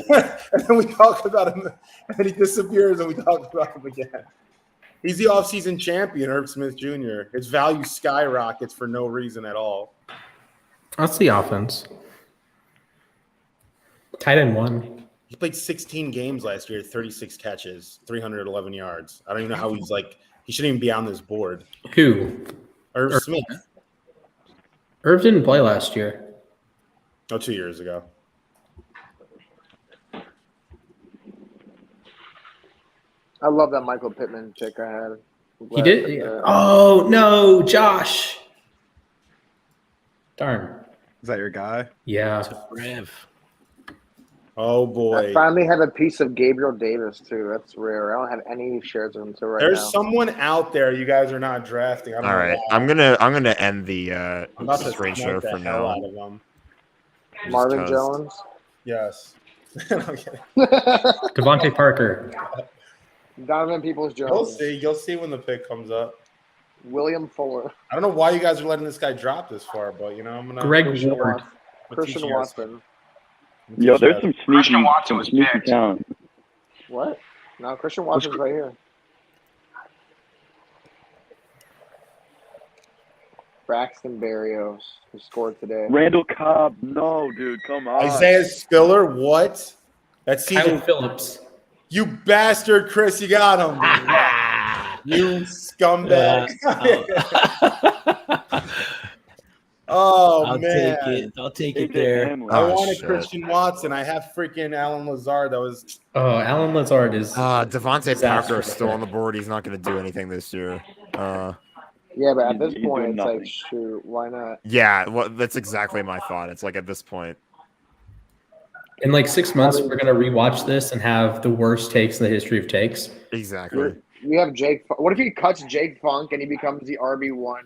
Speaker 4: And then we talk about him, and then he disappears, and we talk about him again. He's the offseason champion, Irv Smith Jr. His value skyrockets for no reason at all.
Speaker 1: That's the offense. Tight end 1.
Speaker 4: He played 16 games last year, 36 catches, 311 yards. I don't even know how he shouldn't even be on this board.
Speaker 1: Who?
Speaker 4: Irv Smith.
Speaker 1: Irv didn't play last year.
Speaker 4: Oh, 2 years ago.
Speaker 6: I love that Michael Pittman pick I had.
Speaker 1: He did? Yeah. Oh, no, Josh. Darn.
Speaker 2: Is that your guy?
Speaker 1: Yeah.
Speaker 5: Rev.
Speaker 4: Oh,
Speaker 6: I
Speaker 4: boy.
Speaker 6: finally have a piece of Gabriel Davis, too. That's rare. I don't have any shares of him until right
Speaker 4: There's
Speaker 6: now.
Speaker 4: someone out there you guys are not drafting. I don't
Speaker 3: All
Speaker 4: know
Speaker 3: right,
Speaker 4: why.
Speaker 3: I'm gonna end the
Speaker 4: I'm about to
Speaker 3: screen
Speaker 4: smoke
Speaker 3: share
Speaker 4: the
Speaker 3: for
Speaker 4: hell
Speaker 3: now.
Speaker 4: out of them.
Speaker 6: Marvin
Speaker 3: 'cause-
Speaker 6: Jones.
Speaker 4: Yes. I'm kidding.
Speaker 1: Devontae Parker.
Speaker 6: Donovan Peoples-Jones.
Speaker 4: You'll see when the pick comes up.
Speaker 6: William Fuller.
Speaker 4: I don't know why you guys are letting this guy drop this far, but I'm gonna.
Speaker 1: Greg
Speaker 6: Christian
Speaker 1: Ward.
Speaker 6: Watson. Christian Watson.
Speaker 7: Yo, there's some
Speaker 9: Christian
Speaker 7: sneaky,
Speaker 9: Watson was picked.
Speaker 7: talent.
Speaker 6: What? No, Christian Watson's right here. Braxton Berrios, who scored today.
Speaker 7: Randall Cobb, no, dude, come on.
Speaker 4: Isaiah Spiller, what? That's
Speaker 1: Kyle
Speaker 4: CJ.
Speaker 1: Phillips.
Speaker 4: You bastard, Chris, you got him. You scumbag. Oh,
Speaker 5: I'll
Speaker 4: man.
Speaker 5: take it. I'll take it
Speaker 7: AJ
Speaker 5: there.
Speaker 7: Hamlin.
Speaker 4: I
Speaker 3: Oh,
Speaker 4: wanted
Speaker 3: shit.
Speaker 4: Christian Watson. I have freaking Alan Lazard. That was.
Speaker 1: Oh, Alan Lazard is.
Speaker 3: Devontae
Speaker 1: Disaster.
Speaker 3: Parker is still on the board. He's not going to do anything this year.
Speaker 6: Yeah, but at this
Speaker 7: He's
Speaker 6: point,
Speaker 7: doing
Speaker 6: it's like,
Speaker 7: nothing.
Speaker 6: shoot, why not?
Speaker 3: Yeah, well, that's exactly my thought. It's like at this point.
Speaker 1: In like 6 months, we're going to rewatch this and have the worst takes in the history of takes.
Speaker 3: Exactly.
Speaker 6: We have Jake. What if he cuts Jake Funk and he becomes the RB1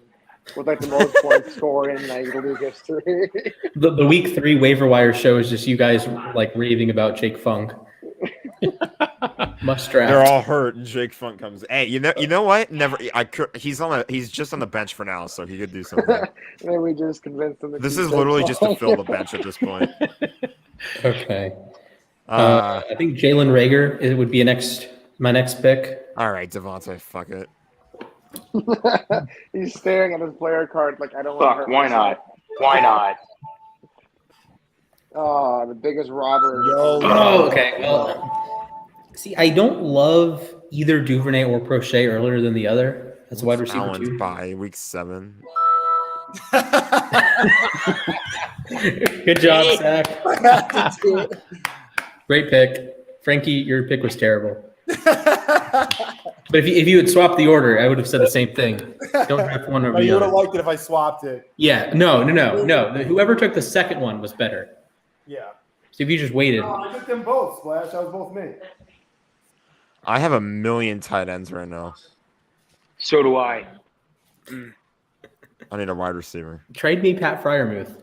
Speaker 6: with like the most points scored in Major League history?
Speaker 1: The week 3 waiver wire show is just you guys like raving about Jake Funk. Must draft.
Speaker 3: They're all hurt, and Jake Funk comes. Hey, you know what? Never. He's just on the bench for now, so he could do something.
Speaker 6: Maybe we just convinced him. To
Speaker 3: This
Speaker 6: keep
Speaker 3: is
Speaker 6: Jake
Speaker 3: literally just to
Speaker 6: Funk.
Speaker 3: fill the bench at this point.
Speaker 1: Okay. I think Jalen Rager would be my next pick.
Speaker 3: All right, Devontae, fuck it.
Speaker 6: He's staring at his player card like I don't want to
Speaker 9: Fuck,
Speaker 6: hurt
Speaker 9: why
Speaker 6: myself.
Speaker 9: not? Why not?
Speaker 6: Oh, the biggest robber.
Speaker 1: Oh, okay. Well, see, I don't love either Duvernay or Prochet earlier than the other. That's a wide receiver
Speaker 3: Allen's
Speaker 1: too.
Speaker 3: by week 7.
Speaker 1: Good job, Zach. Great pick. Frankie, your pick was terrible. But if you had swapped the order, I would have said the same thing. Don't draft one over
Speaker 4: Oh,
Speaker 1: the
Speaker 4: you would have
Speaker 1: other.
Speaker 4: liked it if I swapped it.
Speaker 1: Yeah, no. Whoever took the second one was better.
Speaker 4: Yeah.
Speaker 1: So if you just waited.
Speaker 4: I took them both, Splash. That was both me.
Speaker 3: I have a million tight ends right now.
Speaker 9: So do I.
Speaker 3: I need a wide receiver.
Speaker 1: Trade me Pat Fryermuth.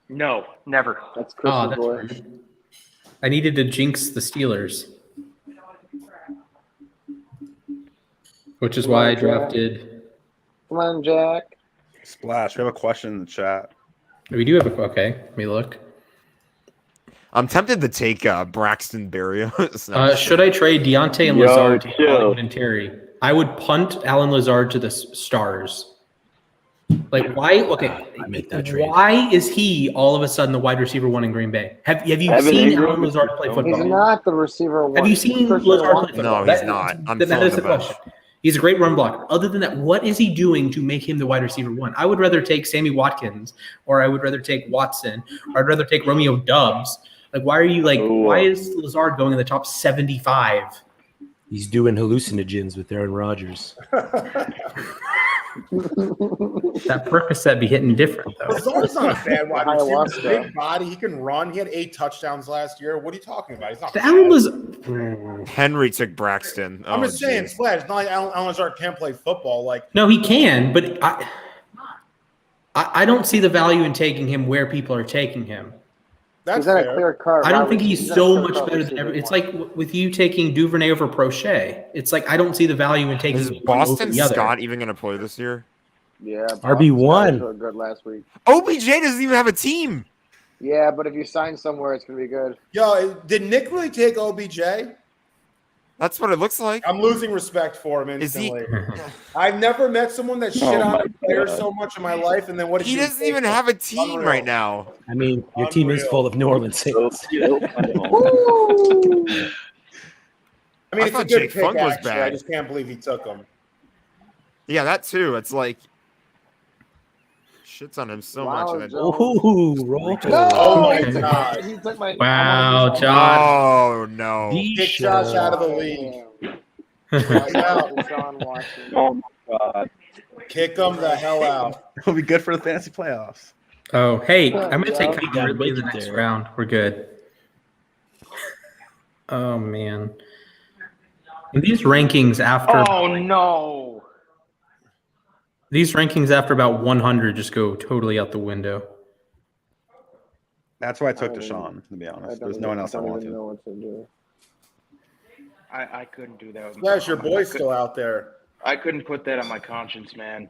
Speaker 9: No, never.
Speaker 6: That's Chris's
Speaker 1: Oh, that's
Speaker 6: boy.
Speaker 1: rude. I needed to jinx the Steelers. Which is why I drafted.
Speaker 6: Come on, Jack.
Speaker 2: Splash. We have a question in the chat.
Speaker 1: We do have a. Okay, let me look.
Speaker 3: I'm tempted to take Braxton Berrios. No,
Speaker 1: Should I trade Deontay and
Speaker 7: Yo,
Speaker 1: Lazard to
Speaker 7: chill.
Speaker 1: Hollywood and Terry? I would punt Alan Lazard to the Stars. Like why? Okay,
Speaker 5: I make that trade.
Speaker 1: why is he all of a sudden the wide receiver 1 in Green Bay? Have you
Speaker 7: Evan
Speaker 1: seen
Speaker 7: Ingram
Speaker 1: Alan Lazard play
Speaker 7: is
Speaker 1: football?
Speaker 6: He's not the receiver one.
Speaker 1: Have you seen
Speaker 6: Christian
Speaker 1: Lazard play
Speaker 6: Watson.
Speaker 1: football?
Speaker 3: No, he's not. I'm
Speaker 1: that
Speaker 3: filling
Speaker 1: is
Speaker 3: the
Speaker 1: the
Speaker 3: bench.
Speaker 1: question. He's a great run blocker. Other than that, what is he doing to make him the wide receiver 1? I would rather take Sammy Watkins, or I would rather take Watson, or I'd rather take Romeo Doubs. Like, why are you like?
Speaker 7: Ooh.
Speaker 1: Why is Lazard going in the top 75?
Speaker 5: He's doing hallucinogens with Aaron Rodgers.
Speaker 1: That Percocet be hitting different though.
Speaker 4: Lazard's not a bad wide receiver.
Speaker 6: Ayahuasca.
Speaker 4: Big body. He can run. He had 8 touchdowns last year. What are you talking about? He's not bad.
Speaker 1: Alan Lazard.
Speaker 3: Henry took Braxton.
Speaker 4: I'm
Speaker 3: Oh,
Speaker 4: just saying,
Speaker 3: geez.
Speaker 4: Splash. It's not like Alan Lazard can't play football. Like,
Speaker 1: No, he can, but I don't see the value in taking him where people are taking him.
Speaker 4: that's
Speaker 6: He's not a
Speaker 4: fair.
Speaker 6: clear cut.
Speaker 1: I don't think he's
Speaker 6: not a
Speaker 1: so
Speaker 6: clear
Speaker 1: much
Speaker 6: cut
Speaker 1: better than
Speaker 6: receiver
Speaker 1: every. It's
Speaker 6: one.
Speaker 1: like with you taking Duvernay over Prochet. It's like I don't see the value in taking
Speaker 3: Is
Speaker 1: one over
Speaker 3: Boston
Speaker 1: the other.
Speaker 3: Scott even going to play this year?
Speaker 6: Yeah,
Speaker 5: RB1.
Speaker 6: Boston good last week.
Speaker 3: OBJ doesn't even have a team.
Speaker 6: Yeah, but if you sign somewhere, it's gonna be good.
Speaker 4: Yo, did Nick really take OBJ?
Speaker 3: That's what it looks like.
Speaker 4: I'm losing respect for him
Speaker 3: Is he-
Speaker 4: instantly. I've never met someone that shit
Speaker 7: Oh
Speaker 4: on
Speaker 7: my
Speaker 4: a player
Speaker 7: God.
Speaker 4: so much in my life, and then what did
Speaker 3: He
Speaker 4: you
Speaker 3: doesn't
Speaker 4: take
Speaker 3: even
Speaker 4: him?
Speaker 3: have a team
Speaker 4: Unreal.
Speaker 3: right now.
Speaker 5: I mean, your team is
Speaker 4: Unreal.
Speaker 5: full of New Orleans Saints.
Speaker 4: I mean,
Speaker 3: I
Speaker 4: it's a
Speaker 3: thought
Speaker 4: good
Speaker 3: Jake
Speaker 4: pick,
Speaker 3: Funk was
Speaker 4: actually. I
Speaker 3: bad.
Speaker 4: just can't believe he took him.
Speaker 3: Yeah, that too. It's like, shits on him so
Speaker 6: Wow,
Speaker 3: much. And then,
Speaker 6: Joe.
Speaker 5: Ooh, roll.
Speaker 4: Oh my
Speaker 1: Okay.
Speaker 4: god.
Speaker 6: He took my.
Speaker 1: Wow,
Speaker 6: I'm
Speaker 1: Josh.
Speaker 3: oh no!
Speaker 4: Kick Josh out of the league.
Speaker 6: out. Deshaun Watson.
Speaker 7: Oh my god.
Speaker 4: Kick him the hell out.
Speaker 2: It'll be good for the fantasy playoffs.
Speaker 1: Oh, hey, I'm gonna take
Speaker 6: Yeah.
Speaker 1: Calvin
Speaker 5: gotta
Speaker 1: Ridley in
Speaker 5: make
Speaker 1: the
Speaker 5: it
Speaker 1: next
Speaker 5: there.
Speaker 1: round. We're good. Oh man. And these rankings after
Speaker 9: Oh no!
Speaker 1: these rankings after about 100 just go totally out the window.
Speaker 2: That's why I took
Speaker 6: I don't
Speaker 2: Deshaun, to be
Speaker 6: I
Speaker 2: honest.
Speaker 6: don't
Speaker 2: There's no one else I
Speaker 6: don't
Speaker 2: want
Speaker 6: even
Speaker 2: to.
Speaker 6: know what to do.
Speaker 9: I couldn't do that. With
Speaker 4: Yes, your
Speaker 9: I
Speaker 4: boy's
Speaker 9: couldn't-
Speaker 4: still out there.
Speaker 9: I couldn't put that on my conscience, man.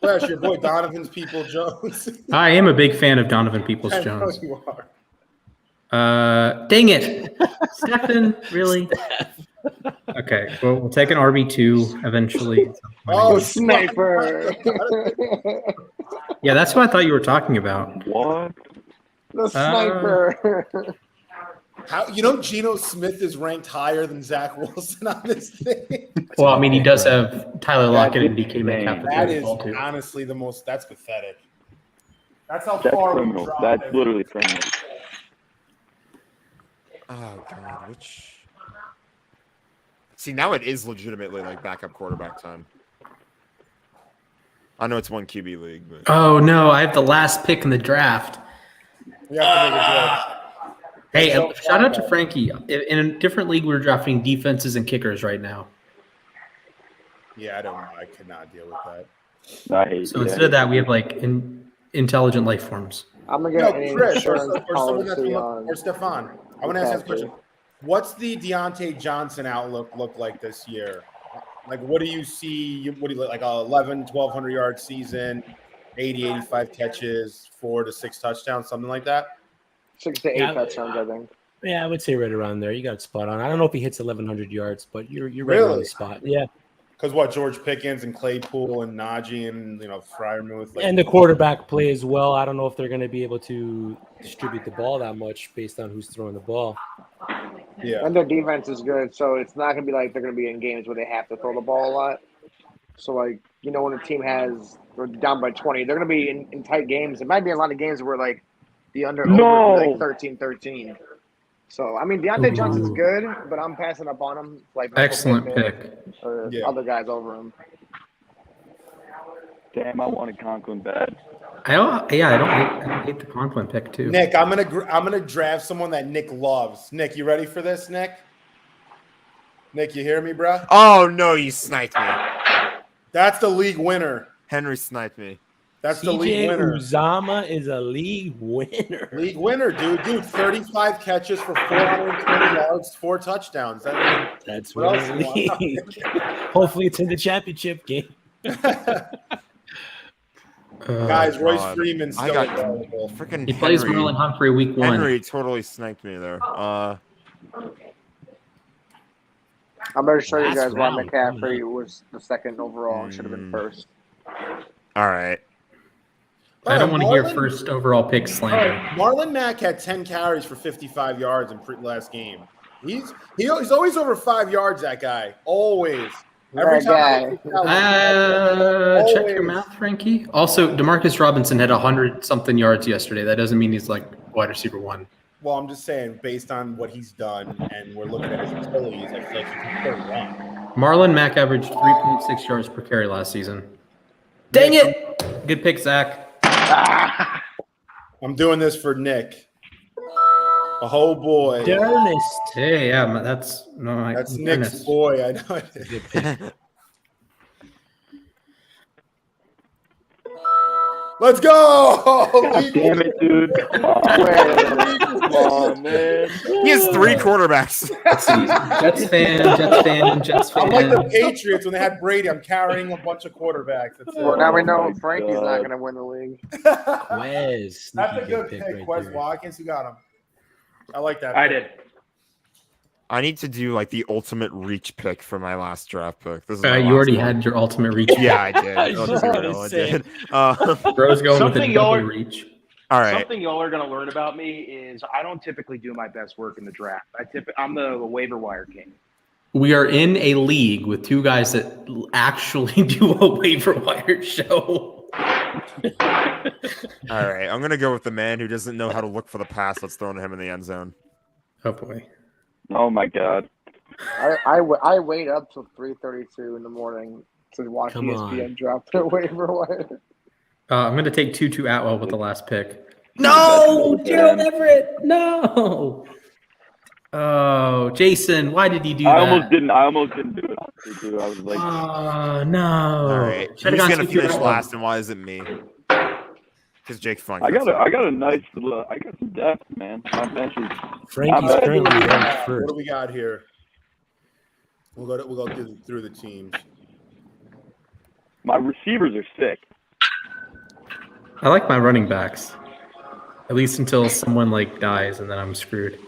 Speaker 4: Yes, your boy Donovan's People Jones.
Speaker 1: I am a big fan of Donovan Peoples
Speaker 4: I know
Speaker 1: Jones.
Speaker 4: you are.
Speaker 1: Dang it. Stefan, really? Okay, well, we'll take an RB2 eventually.
Speaker 4: Oh,
Speaker 6: Sniper.
Speaker 1: Yeah, that's what I thought you were talking about.
Speaker 7: What?
Speaker 6: The sniper.
Speaker 4: How you know Geno Smith is ranked higher than Zach Wilson on this thing?
Speaker 1: Well, I mean, he does have Tyler Lockett and
Speaker 7: That's
Speaker 1: DK Metcalf.
Speaker 7: insane.
Speaker 4: That is
Speaker 1: ball too.
Speaker 4: honestly the most. That's pathetic. That's how
Speaker 7: That's
Speaker 4: far we
Speaker 7: criminal.
Speaker 4: dropped.
Speaker 7: That's
Speaker 4: it.
Speaker 7: literally criminal.
Speaker 3: Oh god, which? See, now it is legitimately like backup quarterback time. I know it's one QB league, but
Speaker 1: Oh, no, I have the last pick in the draft.
Speaker 4: We have to make a joke.
Speaker 1: Hey,
Speaker 4: So
Speaker 1: shout out to
Speaker 4: far.
Speaker 1: Frankie. In a different league, we're drafting defenses and kickers right now.
Speaker 4: Yeah, I don't know. I could not deal with that.
Speaker 7: I hate
Speaker 1: So
Speaker 7: yeah.
Speaker 1: instead of that, we have like intelligent life forms.
Speaker 6: I'm gonna
Speaker 4: No,
Speaker 6: get an
Speaker 4: Chris or
Speaker 6: insurance
Speaker 4: someone that's
Speaker 6: policy
Speaker 4: from,
Speaker 6: on.
Speaker 4: or Stefan. I want to ask you this
Speaker 6: McCaffrey.
Speaker 4: question. What's the Deontay Johnson outlook look like this year? Like, what do you see? What do you like? A 1,200 yard season, 80, 85 catches, 4 to 6 touchdowns, something like that.
Speaker 6: 6 to 8
Speaker 5: Yeah,
Speaker 6: touchdowns, I think.
Speaker 5: Yeah, I would say right around there. You got it spot on. I don't know if he hits 1,100 yards, but you're right on
Speaker 4: Really?
Speaker 5: the spot. Yeah,
Speaker 4: Because what George Pickens and Claypool and Najee and Freiermuth, like,
Speaker 5: and the quarterback play as well. I don't know if they're going to be able to distribute the ball that much based on who's throwing the ball.
Speaker 4: yeah,
Speaker 6: And their defense is good, so it's not gonna be like they're gonna be in games where they have to throw the ball a lot. So like, when a team we're down by 20, they're gonna be in tight games. It might be a lot of games where like the under
Speaker 7: No.
Speaker 6: over like 13-13. So I mean Deontay Johnson's
Speaker 1: Ooh.
Speaker 6: good, but I'm passing up on him like Michael
Speaker 1: Excellent
Speaker 6: Pittman
Speaker 1: pick.
Speaker 6: or
Speaker 4: Yeah.
Speaker 6: other guys over him.
Speaker 7: Damn, I wanted Conklin bad.
Speaker 1: I don't hate the Conklin pick too.
Speaker 4: Nick, I'm gonna draft someone that Nick loves. Nick, you ready for this, Nick? Nick, you hear me, bro?
Speaker 3: oh no, you sniped me.
Speaker 4: That's the league winner.
Speaker 3: Henry sniped me.
Speaker 4: That's the league
Speaker 5: CJ
Speaker 4: winner.
Speaker 5: Uzama is a league winner.
Speaker 4: League winner, dude. 35 catches for 420 yards, 4 touchdowns.
Speaker 5: That's
Speaker 4: What
Speaker 5: what
Speaker 4: else
Speaker 5: it
Speaker 4: you want?
Speaker 5: league. Hopefully, it's in the championship game.
Speaker 4: Guys, Royce
Speaker 3: God.
Speaker 4: Freeman's
Speaker 3: I
Speaker 4: still
Speaker 3: got
Speaker 4: available.
Speaker 3: freaking
Speaker 1: He plays
Speaker 3: Henry.
Speaker 1: Marlon Humphrey week 1.
Speaker 3: Henry totally sniped me there.
Speaker 6: I'm gonna show you
Speaker 5: Last
Speaker 6: guys why
Speaker 5: round.
Speaker 6: McCaffrey was the second overall and should have been first.
Speaker 3: All right.
Speaker 1: I don't want to hear
Speaker 4: Marlon-
Speaker 1: first overall pick slander.
Speaker 4: Marlon Mack had 10 carries for 55 yards in last game. He's always over 5 yards, that guy. Always. Every
Speaker 6: That
Speaker 4: time.
Speaker 1: Check your mouth, Frankie. Also, Demarcus Robinson had 100-something yards yesterday. That doesn't mean he's like wide receiver 1.
Speaker 4: Well, I'm just saying, based on what he's done, and we're looking at his utilities, I feel like he can still run.
Speaker 1: Marlon Mack averaged 3.6 yards per carry last season. Dang it! Good pick, Zach.
Speaker 4: I'm doing this for Nick. Oh boy,
Speaker 5: Dernest.
Speaker 1: Hey, yeah, that's
Speaker 4: that's
Speaker 1: my
Speaker 4: Nick's
Speaker 1: goodness.
Speaker 4: boy. I know it is. Let's go!
Speaker 7: Damn it, dude. Come on, man.
Speaker 3: He has 3 quarterbacks.
Speaker 1: Let's see. Jets fan.
Speaker 4: I'm like the Patriots when they had Brady. I'm carrying a bunch of quarterbacks. That's it.
Speaker 6: Well, now we know
Speaker 7: my
Speaker 6: Frankie's
Speaker 7: God.
Speaker 6: not going to win the league.
Speaker 5: Quez.
Speaker 4: That's a
Speaker 5: Sneaky
Speaker 4: good pick,
Speaker 5: right
Speaker 4: Quez
Speaker 5: there.
Speaker 4: Watkins. Who got him? I like that.
Speaker 9: I
Speaker 4: pick.
Speaker 9: did.
Speaker 3: I need to do like the ultimate reach pick for my last draft pick. This is my
Speaker 1: You
Speaker 3: last
Speaker 1: already
Speaker 3: one.
Speaker 1: had your ultimate reach.
Speaker 3: Yeah, I did.
Speaker 5: I was
Speaker 3: Let's be
Speaker 5: gonna
Speaker 3: real, I
Speaker 5: say.
Speaker 3: did.
Speaker 1: Bro's going with a
Speaker 9: Something y'all
Speaker 1: double
Speaker 9: are-
Speaker 1: reach.
Speaker 3: All right.
Speaker 9: Something y'all are going to learn about me is I don't typically do my best work in the draft. I'm the waiver wire king.
Speaker 1: We are in a league with 2 guys that actually do a waiver wire show.
Speaker 3: All right, I'm gonna go with the man who doesn't know how to look for the pass that's thrown to him in the end zone.
Speaker 1: Oh boy.
Speaker 7: Oh my God.
Speaker 6: I wait up till 3:32 in the morning to watch
Speaker 5: Come
Speaker 6: ESPN
Speaker 5: on.
Speaker 6: drop their waiver wire.
Speaker 1: I'm going to take Tutu Atwell with the last pick. No, Gerald Everett. No. Oh, Jason, why did you do
Speaker 7: I
Speaker 1: that?
Speaker 7: almost didn't do it. Honestly, too. I was like,
Speaker 1: Oh no.
Speaker 3: All right,
Speaker 1: Should've
Speaker 3: who's
Speaker 1: gone
Speaker 3: gonna
Speaker 1: Tutu
Speaker 3: finish
Speaker 1: Atwell.
Speaker 3: last, and why is it me? Because Jake Funk.
Speaker 7: I got a nice look. I got some depth, man. My bench is
Speaker 5: Frankie's
Speaker 7: bad.
Speaker 5: currently ranked
Speaker 4: What
Speaker 5: first.
Speaker 4: do we got here? We'll go through the teams.
Speaker 7: my receivers are sick.
Speaker 1: I like my running backs. At least until someone like dies and then I'm screwed.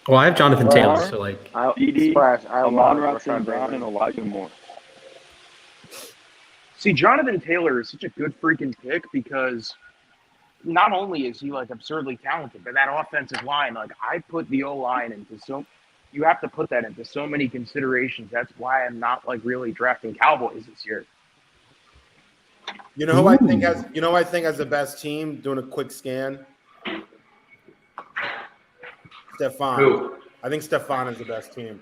Speaker 1: Well, I have Jonathan Taylor, so like
Speaker 7: CD,
Speaker 6: Splash. I
Speaker 7: Amon
Speaker 6: love
Speaker 7: Ra St. Brown, and
Speaker 6: Bateman.
Speaker 7: Elijah Moore.
Speaker 8: See, Jonathan Taylor is such a good freaking pick because not only is he like absurdly talented, but that offensive line, like I put the O-line into you have to put that into so many considerations. That's why I'm not like really drafting Cowboys this year.
Speaker 4: You know who I think has the best team? Doing a quick scan. Stefan.
Speaker 9: Who?
Speaker 4: I think Stefan is the best team.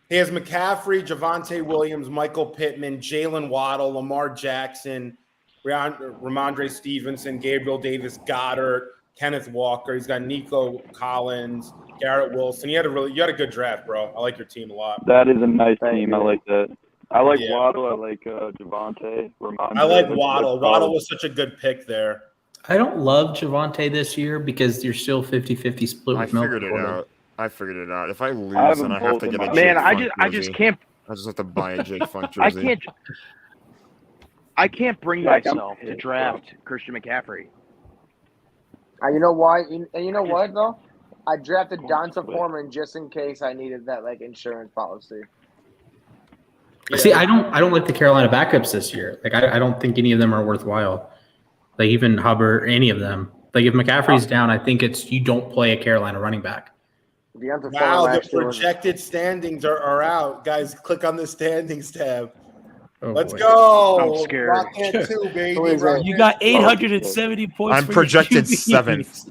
Speaker 4: He has McCaffrey, Javonte Williams, Michael Pittman, Jalen Waddle, Lamar Jackson, Ramondre Stevenson, Gabriel Davis, Goddard, Kenneth Walker. He's got Nico Collins, Garrett Wilson. You had a good draft, bro. I like your team a lot.
Speaker 7: That is a nice team. I like that. I like
Speaker 4: Yeah.
Speaker 7: Waddle. I like Javonte.
Speaker 4: I like Waddle. Waddle was such a good pick there.
Speaker 1: I don't love Javonte this year because you're still 50-50 split
Speaker 3: I
Speaker 1: with Melvin
Speaker 3: figured it
Speaker 1: Gordon.
Speaker 3: out. I figured it out. If I lose,
Speaker 7: have
Speaker 3: then
Speaker 7: them
Speaker 3: I have to
Speaker 7: both
Speaker 3: get
Speaker 7: in
Speaker 3: a
Speaker 7: my-
Speaker 3: Jake
Speaker 8: Man, I
Speaker 3: Funk
Speaker 8: just
Speaker 3: jersey.
Speaker 8: can't.
Speaker 3: I just have to buy a Jake Funk
Speaker 8: I
Speaker 3: jersey.
Speaker 8: can't bring
Speaker 7: Like, I'm
Speaker 8: myself to
Speaker 7: pissed,
Speaker 8: draft Christian McCaffrey.
Speaker 6: You know why? And you know what though? I drafted Donta Foreman just in case I needed that like insurance policy.
Speaker 1: See, I don't like the Carolina backups this year. Like I don't think any of them are worthwhile. Like even Hubbard, any of them. Like if McCaffrey's down, I think it's you don't play a Carolina running back.
Speaker 6: Donta Foreman
Speaker 4: Wow, the
Speaker 6: last year was-
Speaker 4: projected standings are out. Guys, click on the standings tab.
Speaker 1: Oh,
Speaker 4: Let's
Speaker 1: boy.
Speaker 4: go.
Speaker 8: I'm scared.
Speaker 4: Rocket 2, baby.
Speaker 6: Who is it?
Speaker 4: Rocket
Speaker 5: You got
Speaker 4: 2.
Speaker 5: 870 points.
Speaker 3: I'm
Speaker 5: for your
Speaker 3: projected
Speaker 5: QBs.
Speaker 3: seventh.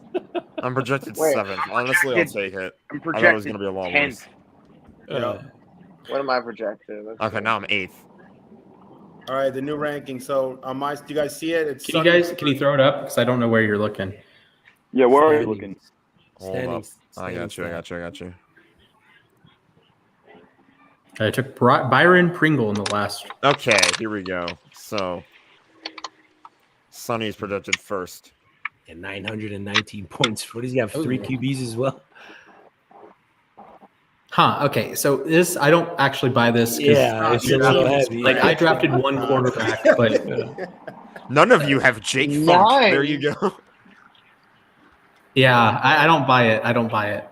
Speaker 3: I'm projected
Speaker 6: Wait.
Speaker 3: seventh. Honestly, I'll take it.
Speaker 8: I'm
Speaker 3: I thought it was
Speaker 8: projected
Speaker 3: going to be a long
Speaker 8: 10th.
Speaker 3: list.
Speaker 6: What am I projected? Let's
Speaker 3: Okay,
Speaker 6: see.
Speaker 3: now I'm eighth.
Speaker 4: All right, the new ranking. So do you guys see it? It's
Speaker 1: Can you throw it up? Because I don't know where you're looking.
Speaker 7: Yeah, where are you looking?
Speaker 3: Hold up.
Speaker 5: Standings.
Speaker 3: I got you.
Speaker 1: I took Byron Pringle in the last.
Speaker 3: Okay, here we go. So, Sonny's projected first.
Speaker 5: And 919 points. What does he have? 3 QBs as well?
Speaker 1: Huh. Okay. So this, I don't actually buy this. 'cause
Speaker 5: It's a little heavy.
Speaker 1: Like I drafted one quarterback, but
Speaker 3: None of you have Jake Funk.
Speaker 6: Nice.
Speaker 3: There you go.
Speaker 1: yeah, I don't buy it.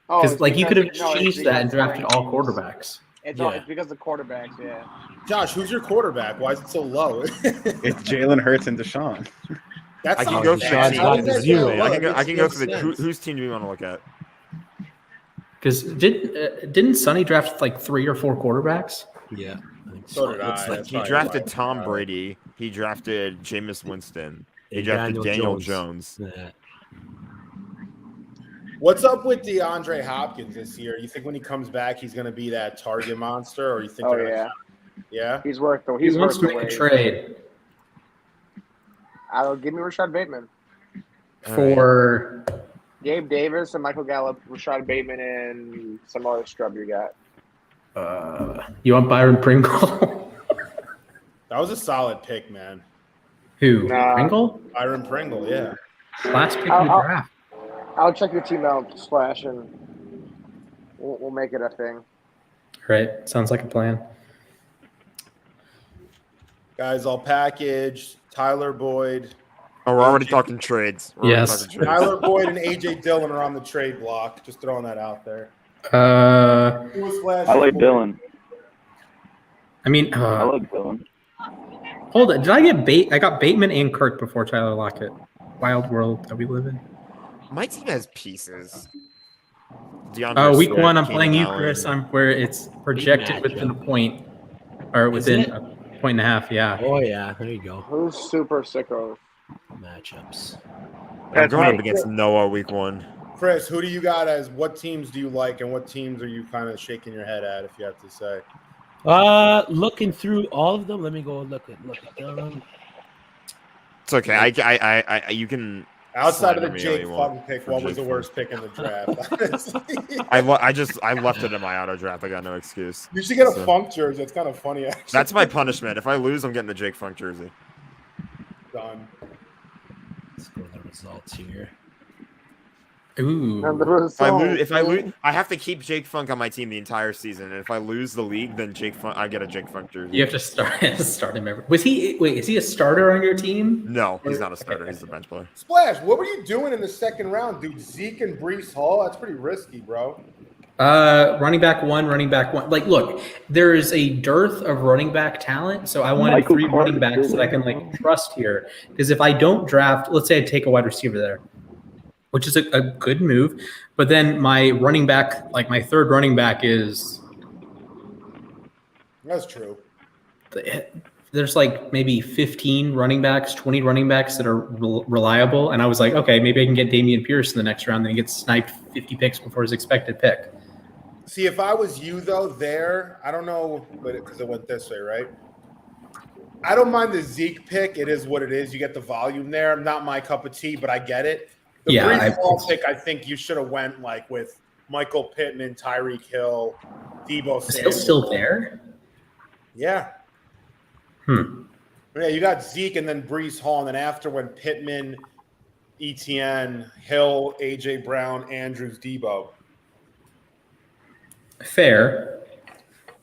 Speaker 6: Oh,
Speaker 1: Because
Speaker 6: it's
Speaker 1: like you could have
Speaker 6: because- no, it's
Speaker 1: changed that and
Speaker 6: because
Speaker 1: drafted all quarterbacks.
Speaker 6: It's because of quarterbacks, yeah.
Speaker 4: Josh, who's your quarterback? Why is it so low?
Speaker 2: It's Jalen Hurts and Deshaun.
Speaker 4: That's
Speaker 3: I can
Speaker 4: not
Speaker 3: go
Speaker 4: bad.
Speaker 5: Deshaun's
Speaker 4: How
Speaker 5: got
Speaker 4: does that
Speaker 5: zero.
Speaker 4: go
Speaker 3: I
Speaker 4: up?
Speaker 3: can go. I can
Speaker 4: It
Speaker 3: go
Speaker 4: makes
Speaker 3: for the
Speaker 4: sense.
Speaker 3: whose team do you want to look at?
Speaker 1: Because didn't Sonny draft like 3 or 4 quarterbacks?
Speaker 5: Yeah.
Speaker 4: So did I.
Speaker 5: It's
Speaker 4: That's
Speaker 3: He
Speaker 4: probably
Speaker 3: drafted
Speaker 4: why.
Speaker 3: Tom Brady. He drafted Jameis Winston. He
Speaker 5: And
Speaker 3: drafted Daniel Jones.
Speaker 5: Yeah.
Speaker 4: What's up with DeAndre Hopkins this year? You think when he comes back, he's going to be that target monster, or you think?
Speaker 6: Oh
Speaker 4: they're
Speaker 6: yeah,
Speaker 4: yeah.
Speaker 6: he's worth the.
Speaker 1: He
Speaker 6: He's
Speaker 1: wants
Speaker 6: worth
Speaker 1: to
Speaker 6: the
Speaker 1: make a
Speaker 6: wait.
Speaker 1: trade
Speaker 6: Give me Rashad Bateman,
Speaker 1: for
Speaker 6: Gabe Davis, and Michael Gallup, Rashad Bateman, and some other scrub you got.
Speaker 1: you want Byron Pringle?
Speaker 4: That was a solid pick, man.
Speaker 1: Who?
Speaker 6: Nah.
Speaker 1: Pringle?
Speaker 4: Byron Pringle, yeah.
Speaker 1: Last pick in the draft.
Speaker 6: I'll check your team out, Splash, and we'll make it a thing.
Speaker 1: Right. Sounds like a plan.
Speaker 4: Guys, all packaged. Tyler Boyd.
Speaker 3: Oh, we're already talking trades. We're already
Speaker 1: Yes.
Speaker 3: talking trades.
Speaker 4: Tyler Boyd and AJ Dillon are on the trade block. Just throwing that out there. Who was last
Speaker 7: I like
Speaker 4: year?
Speaker 7: Dylan.
Speaker 1: I mean,
Speaker 7: I like Dylan.
Speaker 1: hold on. Did I get I got Bateman and Kirk before Tyler Lockett. Wild world that we live in.
Speaker 3: My team has pieces. DeAndre
Speaker 1: Week
Speaker 3: Swift,
Speaker 1: 1, I'm
Speaker 3: Keenan
Speaker 1: playing you,
Speaker 3: Allen.
Speaker 1: Chris. I'm where it's projected
Speaker 5: matchup.
Speaker 1: within a point or within
Speaker 5: it?
Speaker 1: Point and a half, yeah.
Speaker 5: Oh yeah, there you go.
Speaker 6: Who's super sickos?
Speaker 5: Matchups.
Speaker 3: I'm
Speaker 9: That's
Speaker 3: going up
Speaker 9: me.
Speaker 3: against Noah week 1.
Speaker 4: Chris, who do you got as what teams do you like and what teams are you kind of shaking your head at, if you have to say?
Speaker 5: Looking through all of them, let me go look at them.
Speaker 3: It's okay. I you can
Speaker 4: Outside of
Speaker 3: slander
Speaker 4: the
Speaker 3: me all
Speaker 4: Jake
Speaker 3: you want
Speaker 4: Funk pick,
Speaker 3: for
Speaker 4: what was
Speaker 3: Jake
Speaker 4: the
Speaker 3: Funk.
Speaker 4: worst pick in the draft? Honestly.
Speaker 3: I left it in my auto draft. I got no excuse.
Speaker 4: You should get a
Speaker 3: So-
Speaker 4: Funk jersey. It's kind of funny, actually.
Speaker 3: That's my punishment. If I lose, I'm getting the Jake Funk jersey.
Speaker 4: Done.
Speaker 5: Let's go to the results here.
Speaker 1: Ooh.
Speaker 6: And the result,
Speaker 3: If I lose, I have to keep Jake Funk on my team the entire season. And if I lose the league, then I get a Jake Funk jersey.
Speaker 1: You have to start him every. Wait, is he a starter on your team?
Speaker 3: No, he's not a starter. He's the bench player.
Speaker 4: Splash, what were you doing in the second round, dude? Zeke and Brees Hall? That's pretty risky, bro.
Speaker 1: Running back one. Like, look, there is a dearth of running back talent, so I wanted
Speaker 7: Michael
Speaker 1: 3 running
Speaker 7: Carter,
Speaker 1: backs that I can like trust here. Because if I don't draft, let's say I take a wide receiver there, which is a good move, but then my running back, like my third running back, is
Speaker 4: That's true.
Speaker 1: there's like maybe 15 running backs, 20 running backs that are reliable, and I was like, okay, maybe I can get Dameon Pierce in the next round, then he gets sniped 50 picks before his expected pick.
Speaker 4: See, if I was you, though, I don't know, because it went this way, right? I don't mind the Zeke pick. It is what it is. You get the volume there. Not my cup of tea, but I get it. The Brees Hall pick, I think you should have went like with Michael Pittman, Tyreek Hill, Debo
Speaker 1: Is
Speaker 4: Samuel.
Speaker 1: he still there?
Speaker 4: Yeah. Yeah, you got Zeke and then Brees Hall, and then after when Pittman, ETN, Hill, AJ Brown, Andrews, Debo.
Speaker 1: Fair.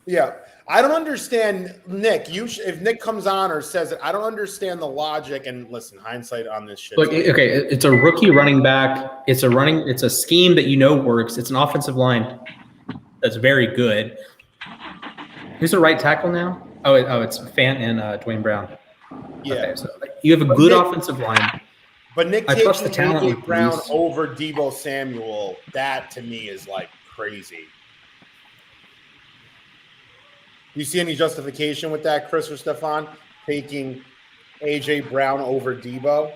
Speaker 4: Yeah. I don't understand, Nick. If Nick comes on or says it, I don't understand the logic. And listen, hindsight on this shit.
Speaker 1: Look, okay, it's a rookie running back. It's a scheme that you know works. It's an offensive line that's very good. Who's the right tackle now? Oh, it's Fant and Dwayne Brown.
Speaker 4: Yeah.
Speaker 1: Okay, so you have a good offensive line.
Speaker 4: But Nick
Speaker 1: I trust the
Speaker 4: taking
Speaker 1: talent
Speaker 4: AJ
Speaker 1: with
Speaker 4: Brown
Speaker 1: Brees.
Speaker 4: over Debo Samuel, that to me is like crazy. You see any justification with that, Chris or Stefan, taking AJ Brown over Debo?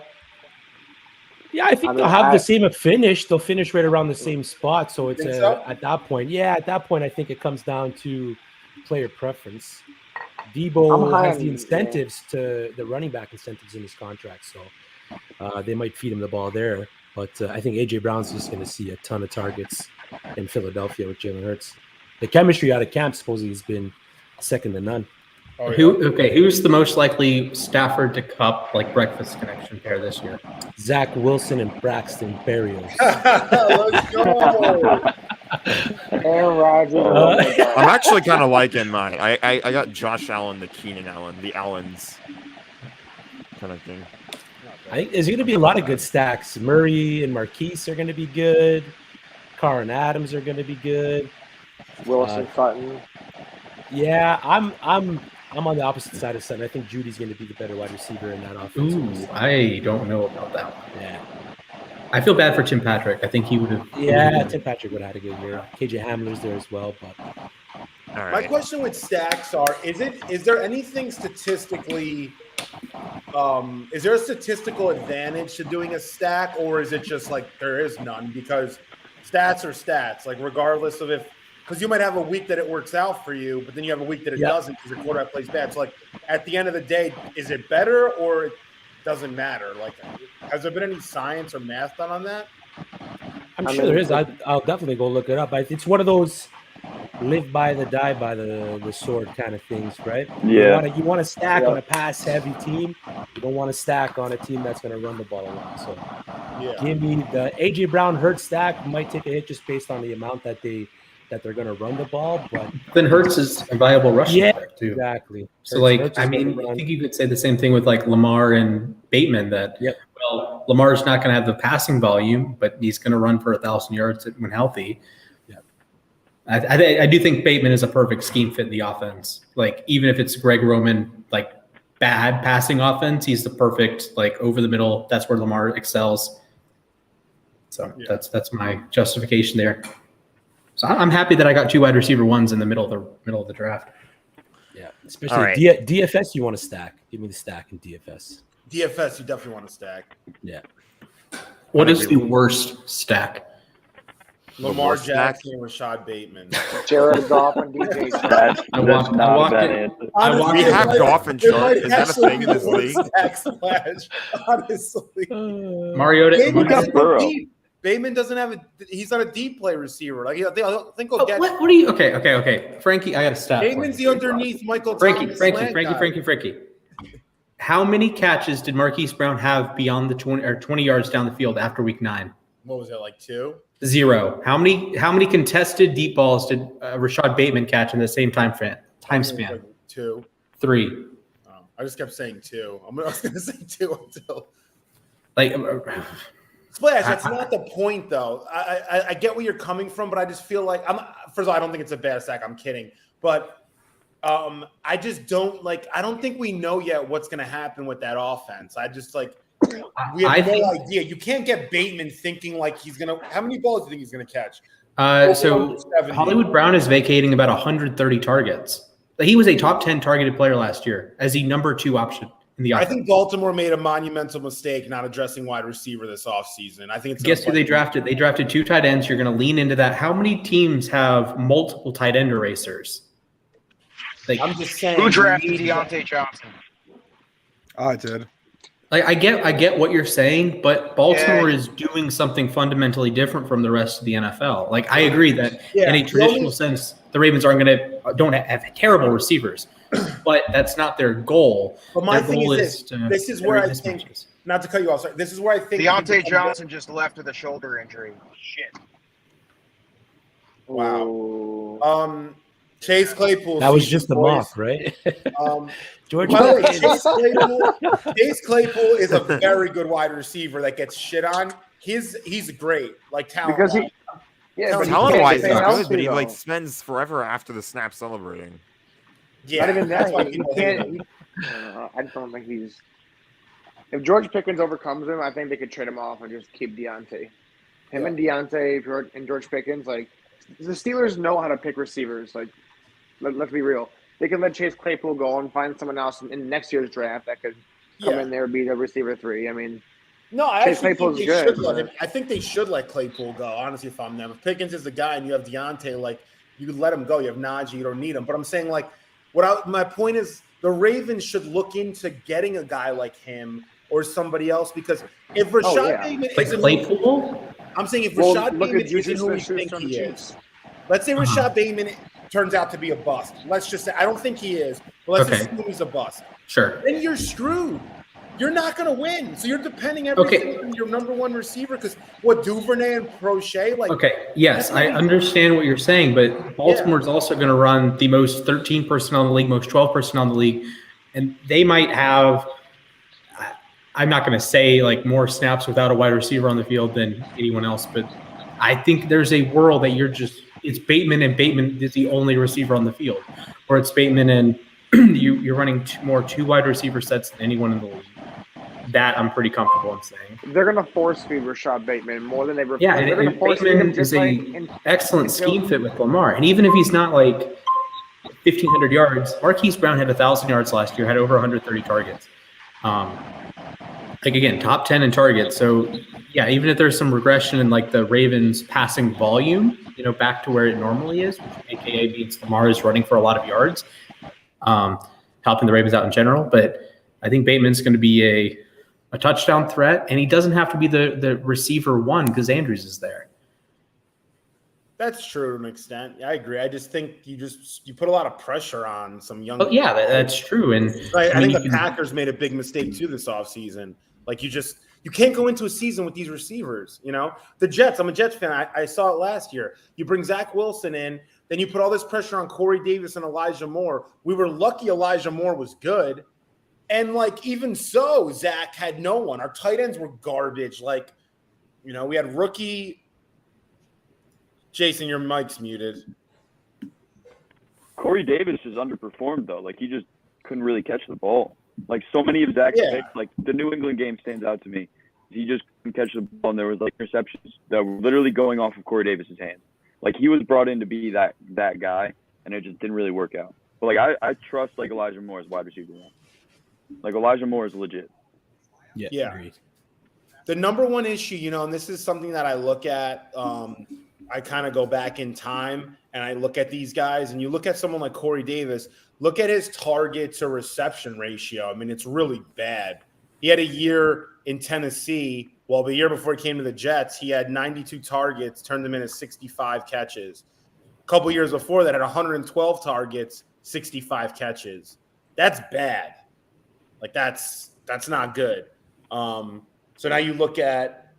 Speaker 5: Yeah, I think they'll have the same finish. They'll finish right around the same spot. So it's at that point. Yeah, at that point, I think it comes down to player preference. Debo has the incentives to the running back incentives in his contract, so they might feed him the ball there. But I think AJ Brown's just going to see a ton of targets in Philadelphia with Jalen Hurts. The chemistry out of camp supposedly has been second to none.
Speaker 4: Oh, yeah.
Speaker 1: Who's the most likely Stafford to Cup like breakfast connection pair this year?
Speaker 5: Zach Wilson and Braxton Berrios.
Speaker 4: Let's go.
Speaker 6: Aaron Rodgers.
Speaker 3: I'm actually kind of liking mine. I got Josh Allen to Keenan Allen, the Allens kind of thing.
Speaker 5: I think there's going to be a lot of good stacks. Murray and Marquise are going to be good. Carr and Adams are going to be good.
Speaker 6: Wilson, Sutton.
Speaker 5: Yeah, I'm on the opposite side of Sutton. I think Judy's going to be the better wide receiver in that offense.
Speaker 1: Ooh, I don't know about that one.
Speaker 5: Yeah.
Speaker 1: I feel bad for Tim Patrick. I think he would have.
Speaker 5: Yeah, Tim Patrick would have had a good year. KJ Hamler's there as well, but
Speaker 3: All right.
Speaker 4: My question with stacks is there anything statistically is there a statistical advantage to doing a stack, or is it just like there is none because stats are stats, like regardless of because you might have a week that it works out for you, but then you have a week that it doesn't because your quarterback plays bad. So like at the end of the day, is it better or it doesn't matter? Like, has there been any science or math done on that?
Speaker 5: I'm sure there is. I'll definitely go look it up. It's one of those live by the die by the sword kind of things, right?
Speaker 7: Yeah.
Speaker 5: You want to stack on a pass heavy team. You don't want to stack on a team that's going to run the ball a lot. So give me the AJ Brown Hurts stack. Might take a hit just based on the amount that they're going to run the ball, but
Speaker 1: then Hurts is a valuable rushing back too.
Speaker 5: Exactly.
Speaker 1: So Hurts, I think you could say the same thing with like Lamar and Bateman. That well, Lamar's not going to have the passing volume, but he's going to run for 1,000 yards when healthy. I do think Bateman is a perfect scheme fit in the offense. Like even if it's Greg Roman, like bad passing offense, he's the perfect like over the middle. That's where Lamar excels. So that's my justification there. So I'm happy that I got 2 wide receiver ones in the middle of the draft.
Speaker 5: Yeah, especially
Speaker 3: All right.
Speaker 5: DFS. You want to stack? Give me the stack in DFS.
Speaker 4: DFS, you definitely want to stack.
Speaker 5: Yeah.
Speaker 1: What is the worst stack?
Speaker 4: Lamar
Speaker 3: worst stack?
Speaker 4: Jackson and Rashad Bateman.
Speaker 6: Jared Goff and DJ.
Speaker 7: That's
Speaker 1: I walked
Speaker 7: not a bad
Speaker 1: in.
Speaker 7: answer.
Speaker 4: Honestly,
Speaker 3: We
Speaker 4: it
Speaker 3: have
Speaker 4: might-
Speaker 3: Goff and
Speaker 4: it
Speaker 3: Chart.
Speaker 4: might
Speaker 3: Is that a
Speaker 4: actually
Speaker 3: thing
Speaker 4: be
Speaker 3: in this
Speaker 4: the worst
Speaker 3: league?
Speaker 4: stack splash, honestly.
Speaker 1: Mariota.
Speaker 4: Bateman
Speaker 7: got
Speaker 4: doesn't go
Speaker 7: Burrow.
Speaker 4: deep. Bateman doesn't have a. He's not a deep play receiver. Like I think he'll get.
Speaker 1: What are you? Okay. Frankie, I got a stat. for
Speaker 4: Bateman's
Speaker 1: you.
Speaker 4: the underneath Michael
Speaker 1: Frankie.
Speaker 4: Thomas slant guy.
Speaker 1: Frankie. How many catches did Marquise Brown have beyond the 20 yards down the field after week 9?
Speaker 4: What was it, like 2?
Speaker 1: 0. How many contested deep balls did Rashad Bateman catch in the same time span?
Speaker 4: Like 2.
Speaker 1: 3.
Speaker 4: Oh, I just kept saying 2. I was going to say 2 until.
Speaker 1: Like
Speaker 4: Splash, that's not the point, though. I get where you're coming from, but I just feel like first of all, I don't think it's a bad stack. I'm kidding, but I just don't I don't think we know yet what's going to happen with that offense. I just we have no idea. You can't get Bateman thinking like he's going to. How many balls do you think he's going to catch?
Speaker 1: So
Speaker 4: 70.
Speaker 1: Hollywood Brown is vacating about 130 targets. He was a top 10 targeted player last year as the number 2 option in the
Speaker 4: I
Speaker 1: offense.
Speaker 4: think Baltimore made a monumental mistake not addressing wide receiver this offseason. I think it's
Speaker 1: Guess who they drafted? They drafted 2 tight ends. You're going to lean into that. How many teams have multiple tight end erasers?
Speaker 4: I'm just saying.
Speaker 8: Who drafted Deontay Johnson?
Speaker 2: I did.
Speaker 1: I get what you're saying, but Baltimore is doing something fundamentally different from the rest of the NFL. I agree that in a traditional sense, the Ravens don't have terrible receivers, but that's not their goal.
Speaker 4: But my
Speaker 1: Their
Speaker 4: thing
Speaker 1: goal
Speaker 4: is this is where I think,
Speaker 1: mismatches.
Speaker 4: not to cut you off, sorry, this is where I think
Speaker 8: Deontay Johnson just left with a shoulder injury. Shit.
Speaker 4: Wow. Chase Claypool.
Speaker 5: That was just the mock, right? George.
Speaker 4: By the way, Chase Claypool is a very good wide receiver that gets shit on. He's great, talent.
Speaker 6: Because he
Speaker 3: Talent-wise, he's
Speaker 6: can't
Speaker 3: good, but he
Speaker 6: though.
Speaker 3: spends forever after the snap celebrating.
Speaker 4: Yeah,
Speaker 6: Not even
Speaker 4: that's why
Speaker 6: that. He
Speaker 4: people hate him.
Speaker 6: can't. I just don't think he's. If George Pickens overcomes him, I think they could trade him off and just keep Deontay. And Deontay and George Pickens, the Steelers know how to pick receivers. Let's be real. They can let Chase Claypool go and find someone else in next year's draft that could come in there and be the receiver 3. I mean,
Speaker 4: no, I
Speaker 6: Chase
Speaker 4: actually think
Speaker 6: Claypool's
Speaker 4: they
Speaker 6: good,
Speaker 4: should let
Speaker 6: but-
Speaker 4: him. I think they should let Claypool go. Honestly, if I'm them, if Pickens is the guy and you have Deontay, you could let him go. You have Najee, you don't need him. But I'm saying my point is the Ravens should look into getting a guy like him or somebody else because if Rashad Bateman isn't
Speaker 1: Claypool,
Speaker 4: I'm saying if
Speaker 6: Well,
Speaker 4: Rashad
Speaker 6: look
Speaker 4: Bateman
Speaker 6: at Juju
Speaker 4: isn't who we
Speaker 6: Smith-Schuster
Speaker 4: think
Speaker 6: on the
Speaker 4: he
Speaker 6: Chiefs.
Speaker 4: is, let's say Rashad Bateman turns out to be a bust. Let's just say I don't think he is, but let's assume he's a bust.
Speaker 1: Sure.
Speaker 4: Then you're screwed. You're not going to win. So you're depending everything on your number 1 receiver because Duvernay and Prochet
Speaker 1: Yes, I understand what you're saying, but Baltimore's also going to run the most 13 personnel in the league, most 12 personnel in the league, and they might have. I'm not going to say more snaps without a wide receiver on the field than anyone else, but I think there's a world that it's Bateman and Bateman is the only receiver on the field, or it's Bateman and you're running 2 wide receiver sets than anyone in the league. That I'm pretty comfortable in saying.
Speaker 6: They're going to force feed Rashad Bateman more than they've.
Speaker 1: Yeah,
Speaker 6: they're
Speaker 1: and Bateman is an excellent scheme fit with Lamar, and even if he's not 1,500 yards, Marquise Brown had 1,000 yards last year, had over 130 targets. Again, top 10 in targets. So yeah, even if there's some regression in the Ravens passing volume, back to where it normally is, which AKA means Lamar is running for a lot of yards, helping the Ravens out in general. But I think Bateman's going to be a touchdown threat, and he doesn't have to be the receiver 1 because Andrews is there.
Speaker 4: That's true to an extent. I agree. I just think you put a lot of pressure on some young.
Speaker 1: Oh yeah, that's true. And
Speaker 4: I think the Packers made a big mistake too this offseason. You can't go into a season with these receivers. The Jets. I'm a Jets fan. I saw it last year. You bring Zach Wilson in, then you put all this pressure on Corey Davis and Elijah Moore. We were lucky Elijah Moore was good, and even so, Zach had no one. Our tight ends were garbage. We had rookie. Jason, your mic's muted.
Speaker 7: Corey Davis is underperformed though. He just couldn't really catch the ball. So many of Zach's picks, the New England game stands out to me. He just couldn't catch the ball, and there was interceptions that were literally going off of Corey Davis's hands. He was brought in to be that guy, and it just didn't really work out. But like I trust like Elijah Moore as wide receiver one. Like Elijah Moore is legit.
Speaker 4: Yeah.
Speaker 5: Agreed.
Speaker 4: The number one issue, and this is something that I look at. I kind of go back in time and I look at these guys, and you look at someone like Corey Davis. Look at his target to reception ratio. I mean, it's really bad. He had a year in Tennessee. Well, the year before he came to the Jets, he had 92 targets, turned them into 65 catches. A couple years before that, had 112 targets, 65 catches. That's bad. Like that's not good. So now you look at,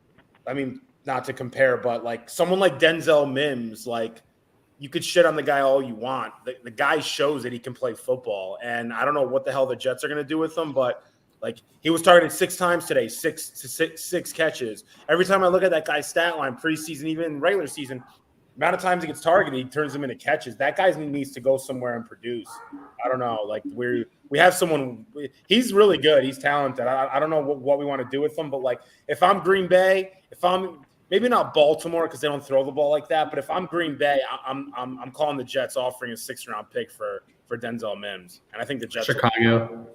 Speaker 4: I mean, not to compare, but like someone like Denzel Mims, like you could shit on the guy all you want. The guy shows that he can play football, and I don't know what the hell the Jets are going to do with him, but like he was targeted 6 times today, six catches. Every time I look at that guy's stat line, preseason, even regular season, amount of times he gets targeted, he turns them into catches. That guy needs to go somewhere and produce. I don't know. Like we have someone. He's really good. He's talented. I don't know what we want to do with him, but like if I'm Green Bay, if I'm maybe not Baltimore because they don't throw the ball like that, but if I'm Green Bay, I'm calling the Jets offering a 6th-round pick for Denzel Mims, and I think the Jets.
Speaker 1: Chicago.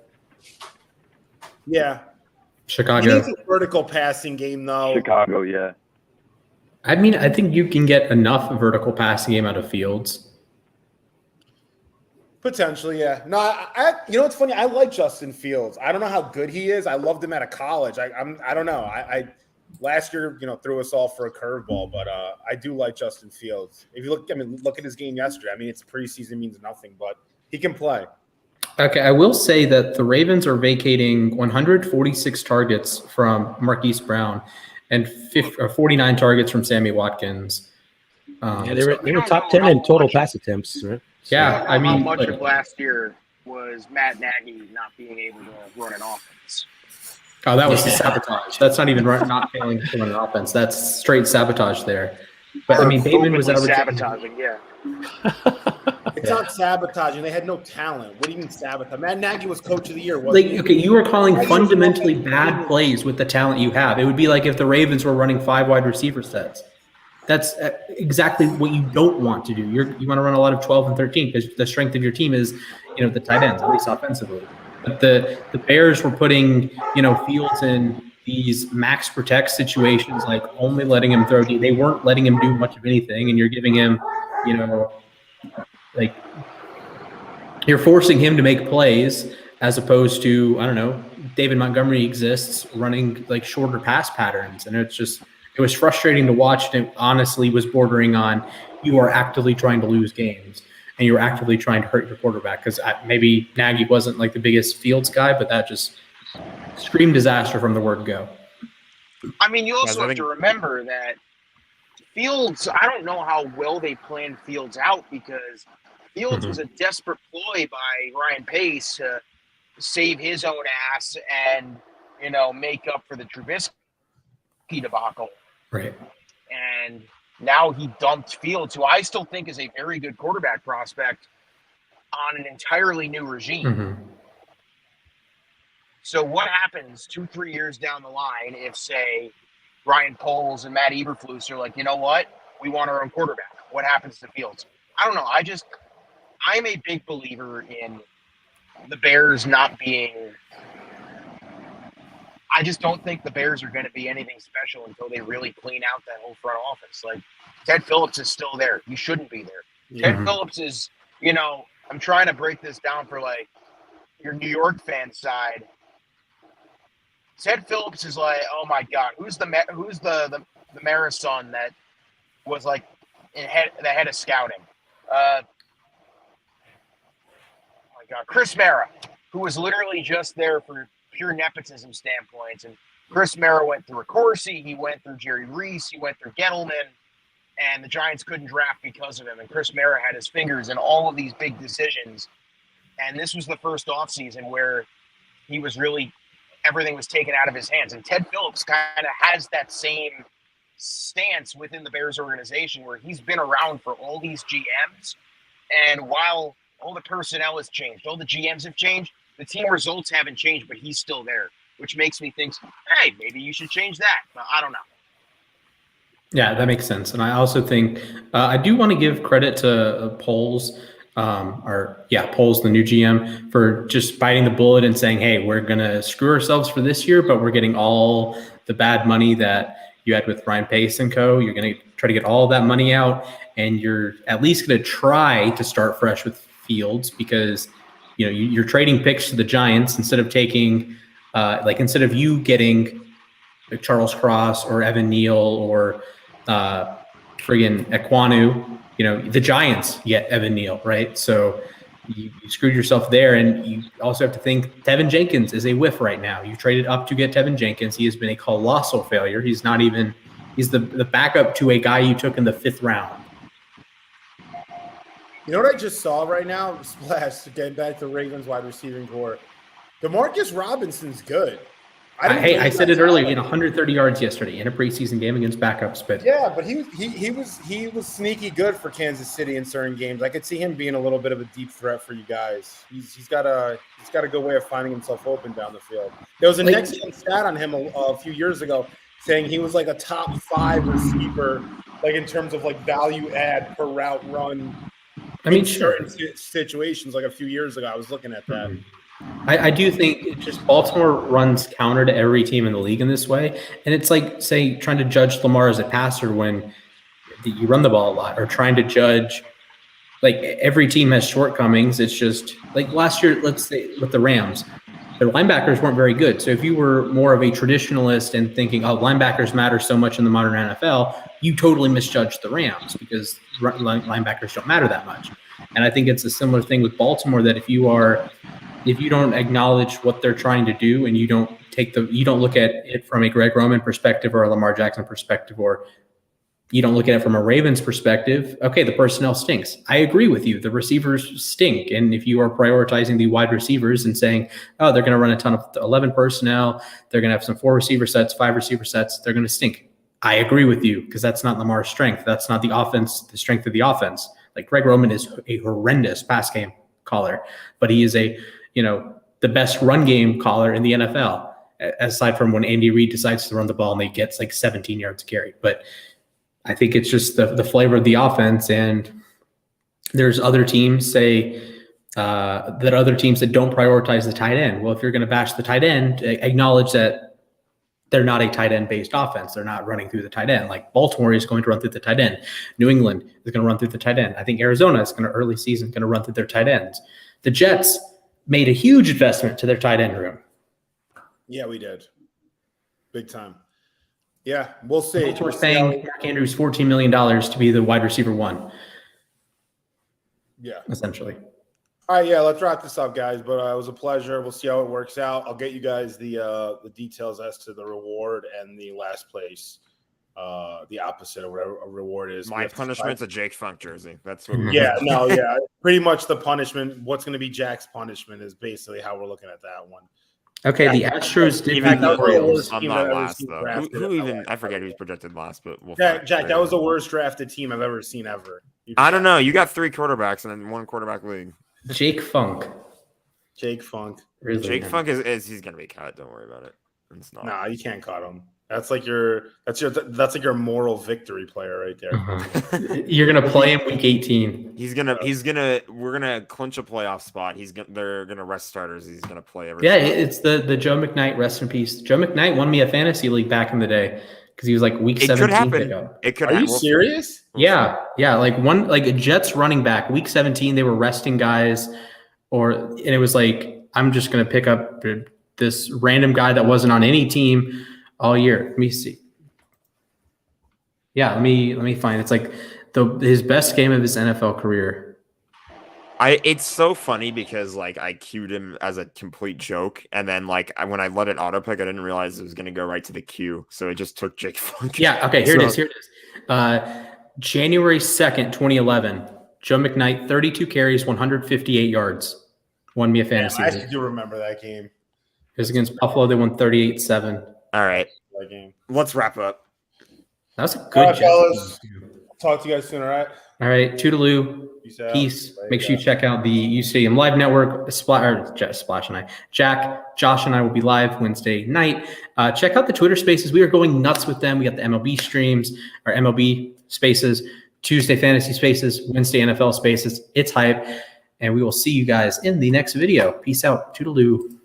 Speaker 4: Yeah.
Speaker 1: Chicago.
Speaker 4: He needs a vertical passing game though.
Speaker 7: Chicago, yeah.
Speaker 1: I mean, I think you can get enough vertical passing game out of Fields.
Speaker 4: Potentially, yeah. No, I you know what's funny? I like Justin Fields. I don't know how good he is. I loved him out of college. I don't know. I last year, threw us all for a curveball, but I do like Justin Fields. If you look at his game yesterday. I mean, it's preseason, means nothing, but he can play.
Speaker 1: Okay, I will say that the Ravens are vacating 146 targets from Marquise Brown and 49 targets from Sammy Watkins.
Speaker 5: Yeah, they were top 10 in total pass attempts, right?
Speaker 1: Yeah, I mean,
Speaker 9: how much of last year was Matt Nagy not being able to run an offense?
Speaker 1: Oh, that was sabotage. That's not even not failing to run an offense. That's straight sabotage there. But I mean, Bateman was averaging
Speaker 9: sabotaging. Yeah,
Speaker 4: it's not sabotaging. They had no talent. What do you mean sabotage? Matt Nagy was coach of the year. Wasn't he?
Speaker 1: Okay, you were calling fundamentally bad plays with the talent you have. It would be like if the Ravens were running 5 wide receiver sets. That's exactly what you don't want to do. You want to run a lot of 12 and 13 because the strength of your team is, the tight ends, at least offensively. But the Bears were putting, Fields in these max protect situations, like only letting him throw deep. They weren't letting him do much of anything, and you're giving him, like you're forcing him to make plays as opposed to, I don't know, David Montgomery exists running like shorter pass patterns, and it was frustrating to watch. And it honestly was bordering on you are actively trying to lose games and you're actively trying to hurt your quarterback because maybe Nagy wasn't like the biggest Fields guy, but that just screamed disaster from the word go.
Speaker 9: I mean, you also have to remember that Fields, I don't know how well they planned Fields out because Fields was a desperate ploy by Ryan Pace to save his own ass and, make up for the Trubisky debacle.
Speaker 1: Right.
Speaker 9: And now he dumped Fields, who I still think is a very good quarterback prospect, on an entirely new regime.
Speaker 1: Mm-hmm.
Speaker 9: So what happens 2-3 years down the line if, say, Ryan Poles and Matt Eberflus are like, you know what? We want our own quarterback. What happens to Fields? I don't know. I'm a big believer in the Bears not being – I just don't think the Bears are going to be anything special until they really clean out that whole front office. Like, Ted Phillips is still there. He shouldn't be there. Ted Phillips is, I'm trying to break this down for, like, your New York fan side. Ted Phillips is like, oh, my God, who's the mayor's son that was, like, the head of scouting? Oh, my God, Chris Mara, who was literally just there for pure nepotism standpoints. And Chris Mara went through Accorsi, he went through Jerry Reese, he went through Gettleman, and the Giants couldn't draft because of him. And Chris Mara had his fingers in all of these big decisions. And this was the first offseason where he was really, everything was taken out of his hands. And Ted Phillips kind of has that same stance within the Bears organization where he's been around for all these GMs. And while all the personnel has changed, all the GMs have changed, the team results haven't changed, but he's still there, which makes me think, hey, maybe you should change that. But I don't know. Yeah,
Speaker 1: that makes sense. And I also think I do want to give credit to Poles. Poles, the new GM, for just biting the bullet and saying, hey, we're going to screw ourselves for this year, but we're getting all the bad money that you had with Ryan Pace and co. You're going to try to get all that money out, and you're at least going to try to start fresh with Fields because, you're trading picks to the Giants instead of taking, instead of you getting like Charles Cross or Evan Neal or friggin' Ekwonu, the Giants get Evan Neal, right? So you screwed yourself there. And you also have to think Tevin Jenkins is a whiff right now. You traded up to get Tevin Jenkins. He has been a colossal failure. He's the backup to a guy you took in the 5th round.
Speaker 4: You know what I just saw right now? Splash, getting back to Ravens wide receiving core. DeMarcus Robinson's good.
Speaker 1: I said it earlier. 130 yards yesterday in a preseason game against backups, but
Speaker 4: he was sneaky good for Kansas City in certain games. I could see him being a little bit of a deep threat for you guys. He's got a good way of finding himself open down the field. There was a next gen stat on him a few years ago saying he was like a top 5 receiver, like in terms of like value add per route run. Certain situations, like a few years ago, I was looking at that.
Speaker 1: I do think it just Baltimore runs counter to every team in the league in this way. And it's like, say, trying to judge Lamar as a passer when you run the ball a lot, or trying to judge, like, every team has shortcomings. It's just like last year, let's say with the Rams, their linebackers weren't very good. So if you were more of a traditionalist and thinking, linebackers matter so much in the modern NFL, you totally misjudged the Rams because linebackers don't matter that much. And I think it's a similar thing with Baltimore, that if you don't acknowledge what they're trying to do and you don't look at it from a Greg Roman perspective or a Lamar Jackson perspective, or you don't look at it from a Ravens perspective, okay, the personnel stinks. I agree with you. The receivers stink. And if you are prioritizing the wide receivers and saying, they're going to run a ton of 11 personnel, they're going to have some 4 receiver sets, 5 receiver sets, they're going to stink. I agree with you because that's not Lamar's strength. That's not the the strength of the offense. Like, Greg Roman is a horrendous pass game caller, but he is the best run game caller in the NFL, aside from when Andy Reid decides to run the ball and he gets like 17 yards carry. But I think it's just the flavor of the offense. And there's other teams that don't prioritize the tight end. Well, if you're going to bash the tight end, acknowledge that they're not a tight end based offense. They're not running through the tight end. Like, Baltimore is going to run through the tight end. New England is going to run through the tight end. I think Arizona is going to early season going to run through their tight ends. The Jets made a huge investment to their tight end room.
Speaker 4: Yeah, we did. Big time. Yeah, we'll see.
Speaker 1: We're paying Mark Andrews $14 million to be the wide receiver 1.
Speaker 4: Yeah.
Speaker 1: Essentially.
Speaker 4: All right, let's wrap this up, guys. But it was a pleasure. We'll see how it works out. I'll get you guys the details as to the reward and the last place, the opposite of whatever a reward is.
Speaker 3: My punishment's a Jake Funk jersey. That's what.
Speaker 4: Pretty much the punishment. What's going to be Jack's punishment is basically how we're looking at that one.
Speaker 1: Okay, the Astros did
Speaker 3: even
Speaker 1: the
Speaker 3: Orioles. I'm not last though. Who even? I forget who's projected last, but
Speaker 4: Jack, that was the worst drafted team I've ever seen ever.
Speaker 3: I don't know. You got 3 quarterbacks and then 1 quarterback league.
Speaker 1: Jake Funk.
Speaker 3: Really? Jake Funk is he's gonna be cut. Don't worry about it. It's not.
Speaker 4: Nah, you can't cut him. That's like your moral victory player right there.
Speaker 1: Uh-huh. You're gonna play him week 18.
Speaker 3: We're gonna clinch a playoff spot. They're gonna rest starters. He's gonna play every.
Speaker 1: Yeah, it's the Joe McKnight, rest in peace. Joe McKnight won me a fantasy league back in the day because he was like week 17.
Speaker 3: It could happen. It could.
Speaker 4: Are you serious?
Speaker 1: Yeah. Like a Jets running back week 17, they were resting guys, and it was like, I'm just gonna pick up this random guy that wasn't on any team all year. Let me see. Yeah, let me find. It's like his best game of his NFL career.
Speaker 3: It's so funny because like I queued him as a complete joke, and then like when I let it autopick, I didn't realize it was going to go right to the queue, so it just took Jake Funk.
Speaker 1: Yeah. Okay. Here it is. January 2nd, 2011. Joe McKnight, 32 carries, 158 yards. Won me a fantasy.
Speaker 4: I actually do remember that game.
Speaker 1: It was against Buffalo. They won 38-7.
Speaker 3: All right. Let's wrap up.
Speaker 1: That was a good
Speaker 4: fellas. Talk to you guys soon, all right?
Speaker 1: All right. Toodaloo. Peace. Make sure you check out the uSTADIUM Live Network. Splash and I. Jack, Josh, and I will be live Wednesday night. Check out the Twitter Spaces. We are going nuts with them. We got the MLB streams, or MLB Spaces. Tuesday Fantasy Spaces, Wednesday NFL Spaces. It's hype. And we will see you guys in the next video. Peace out. Toodaloo.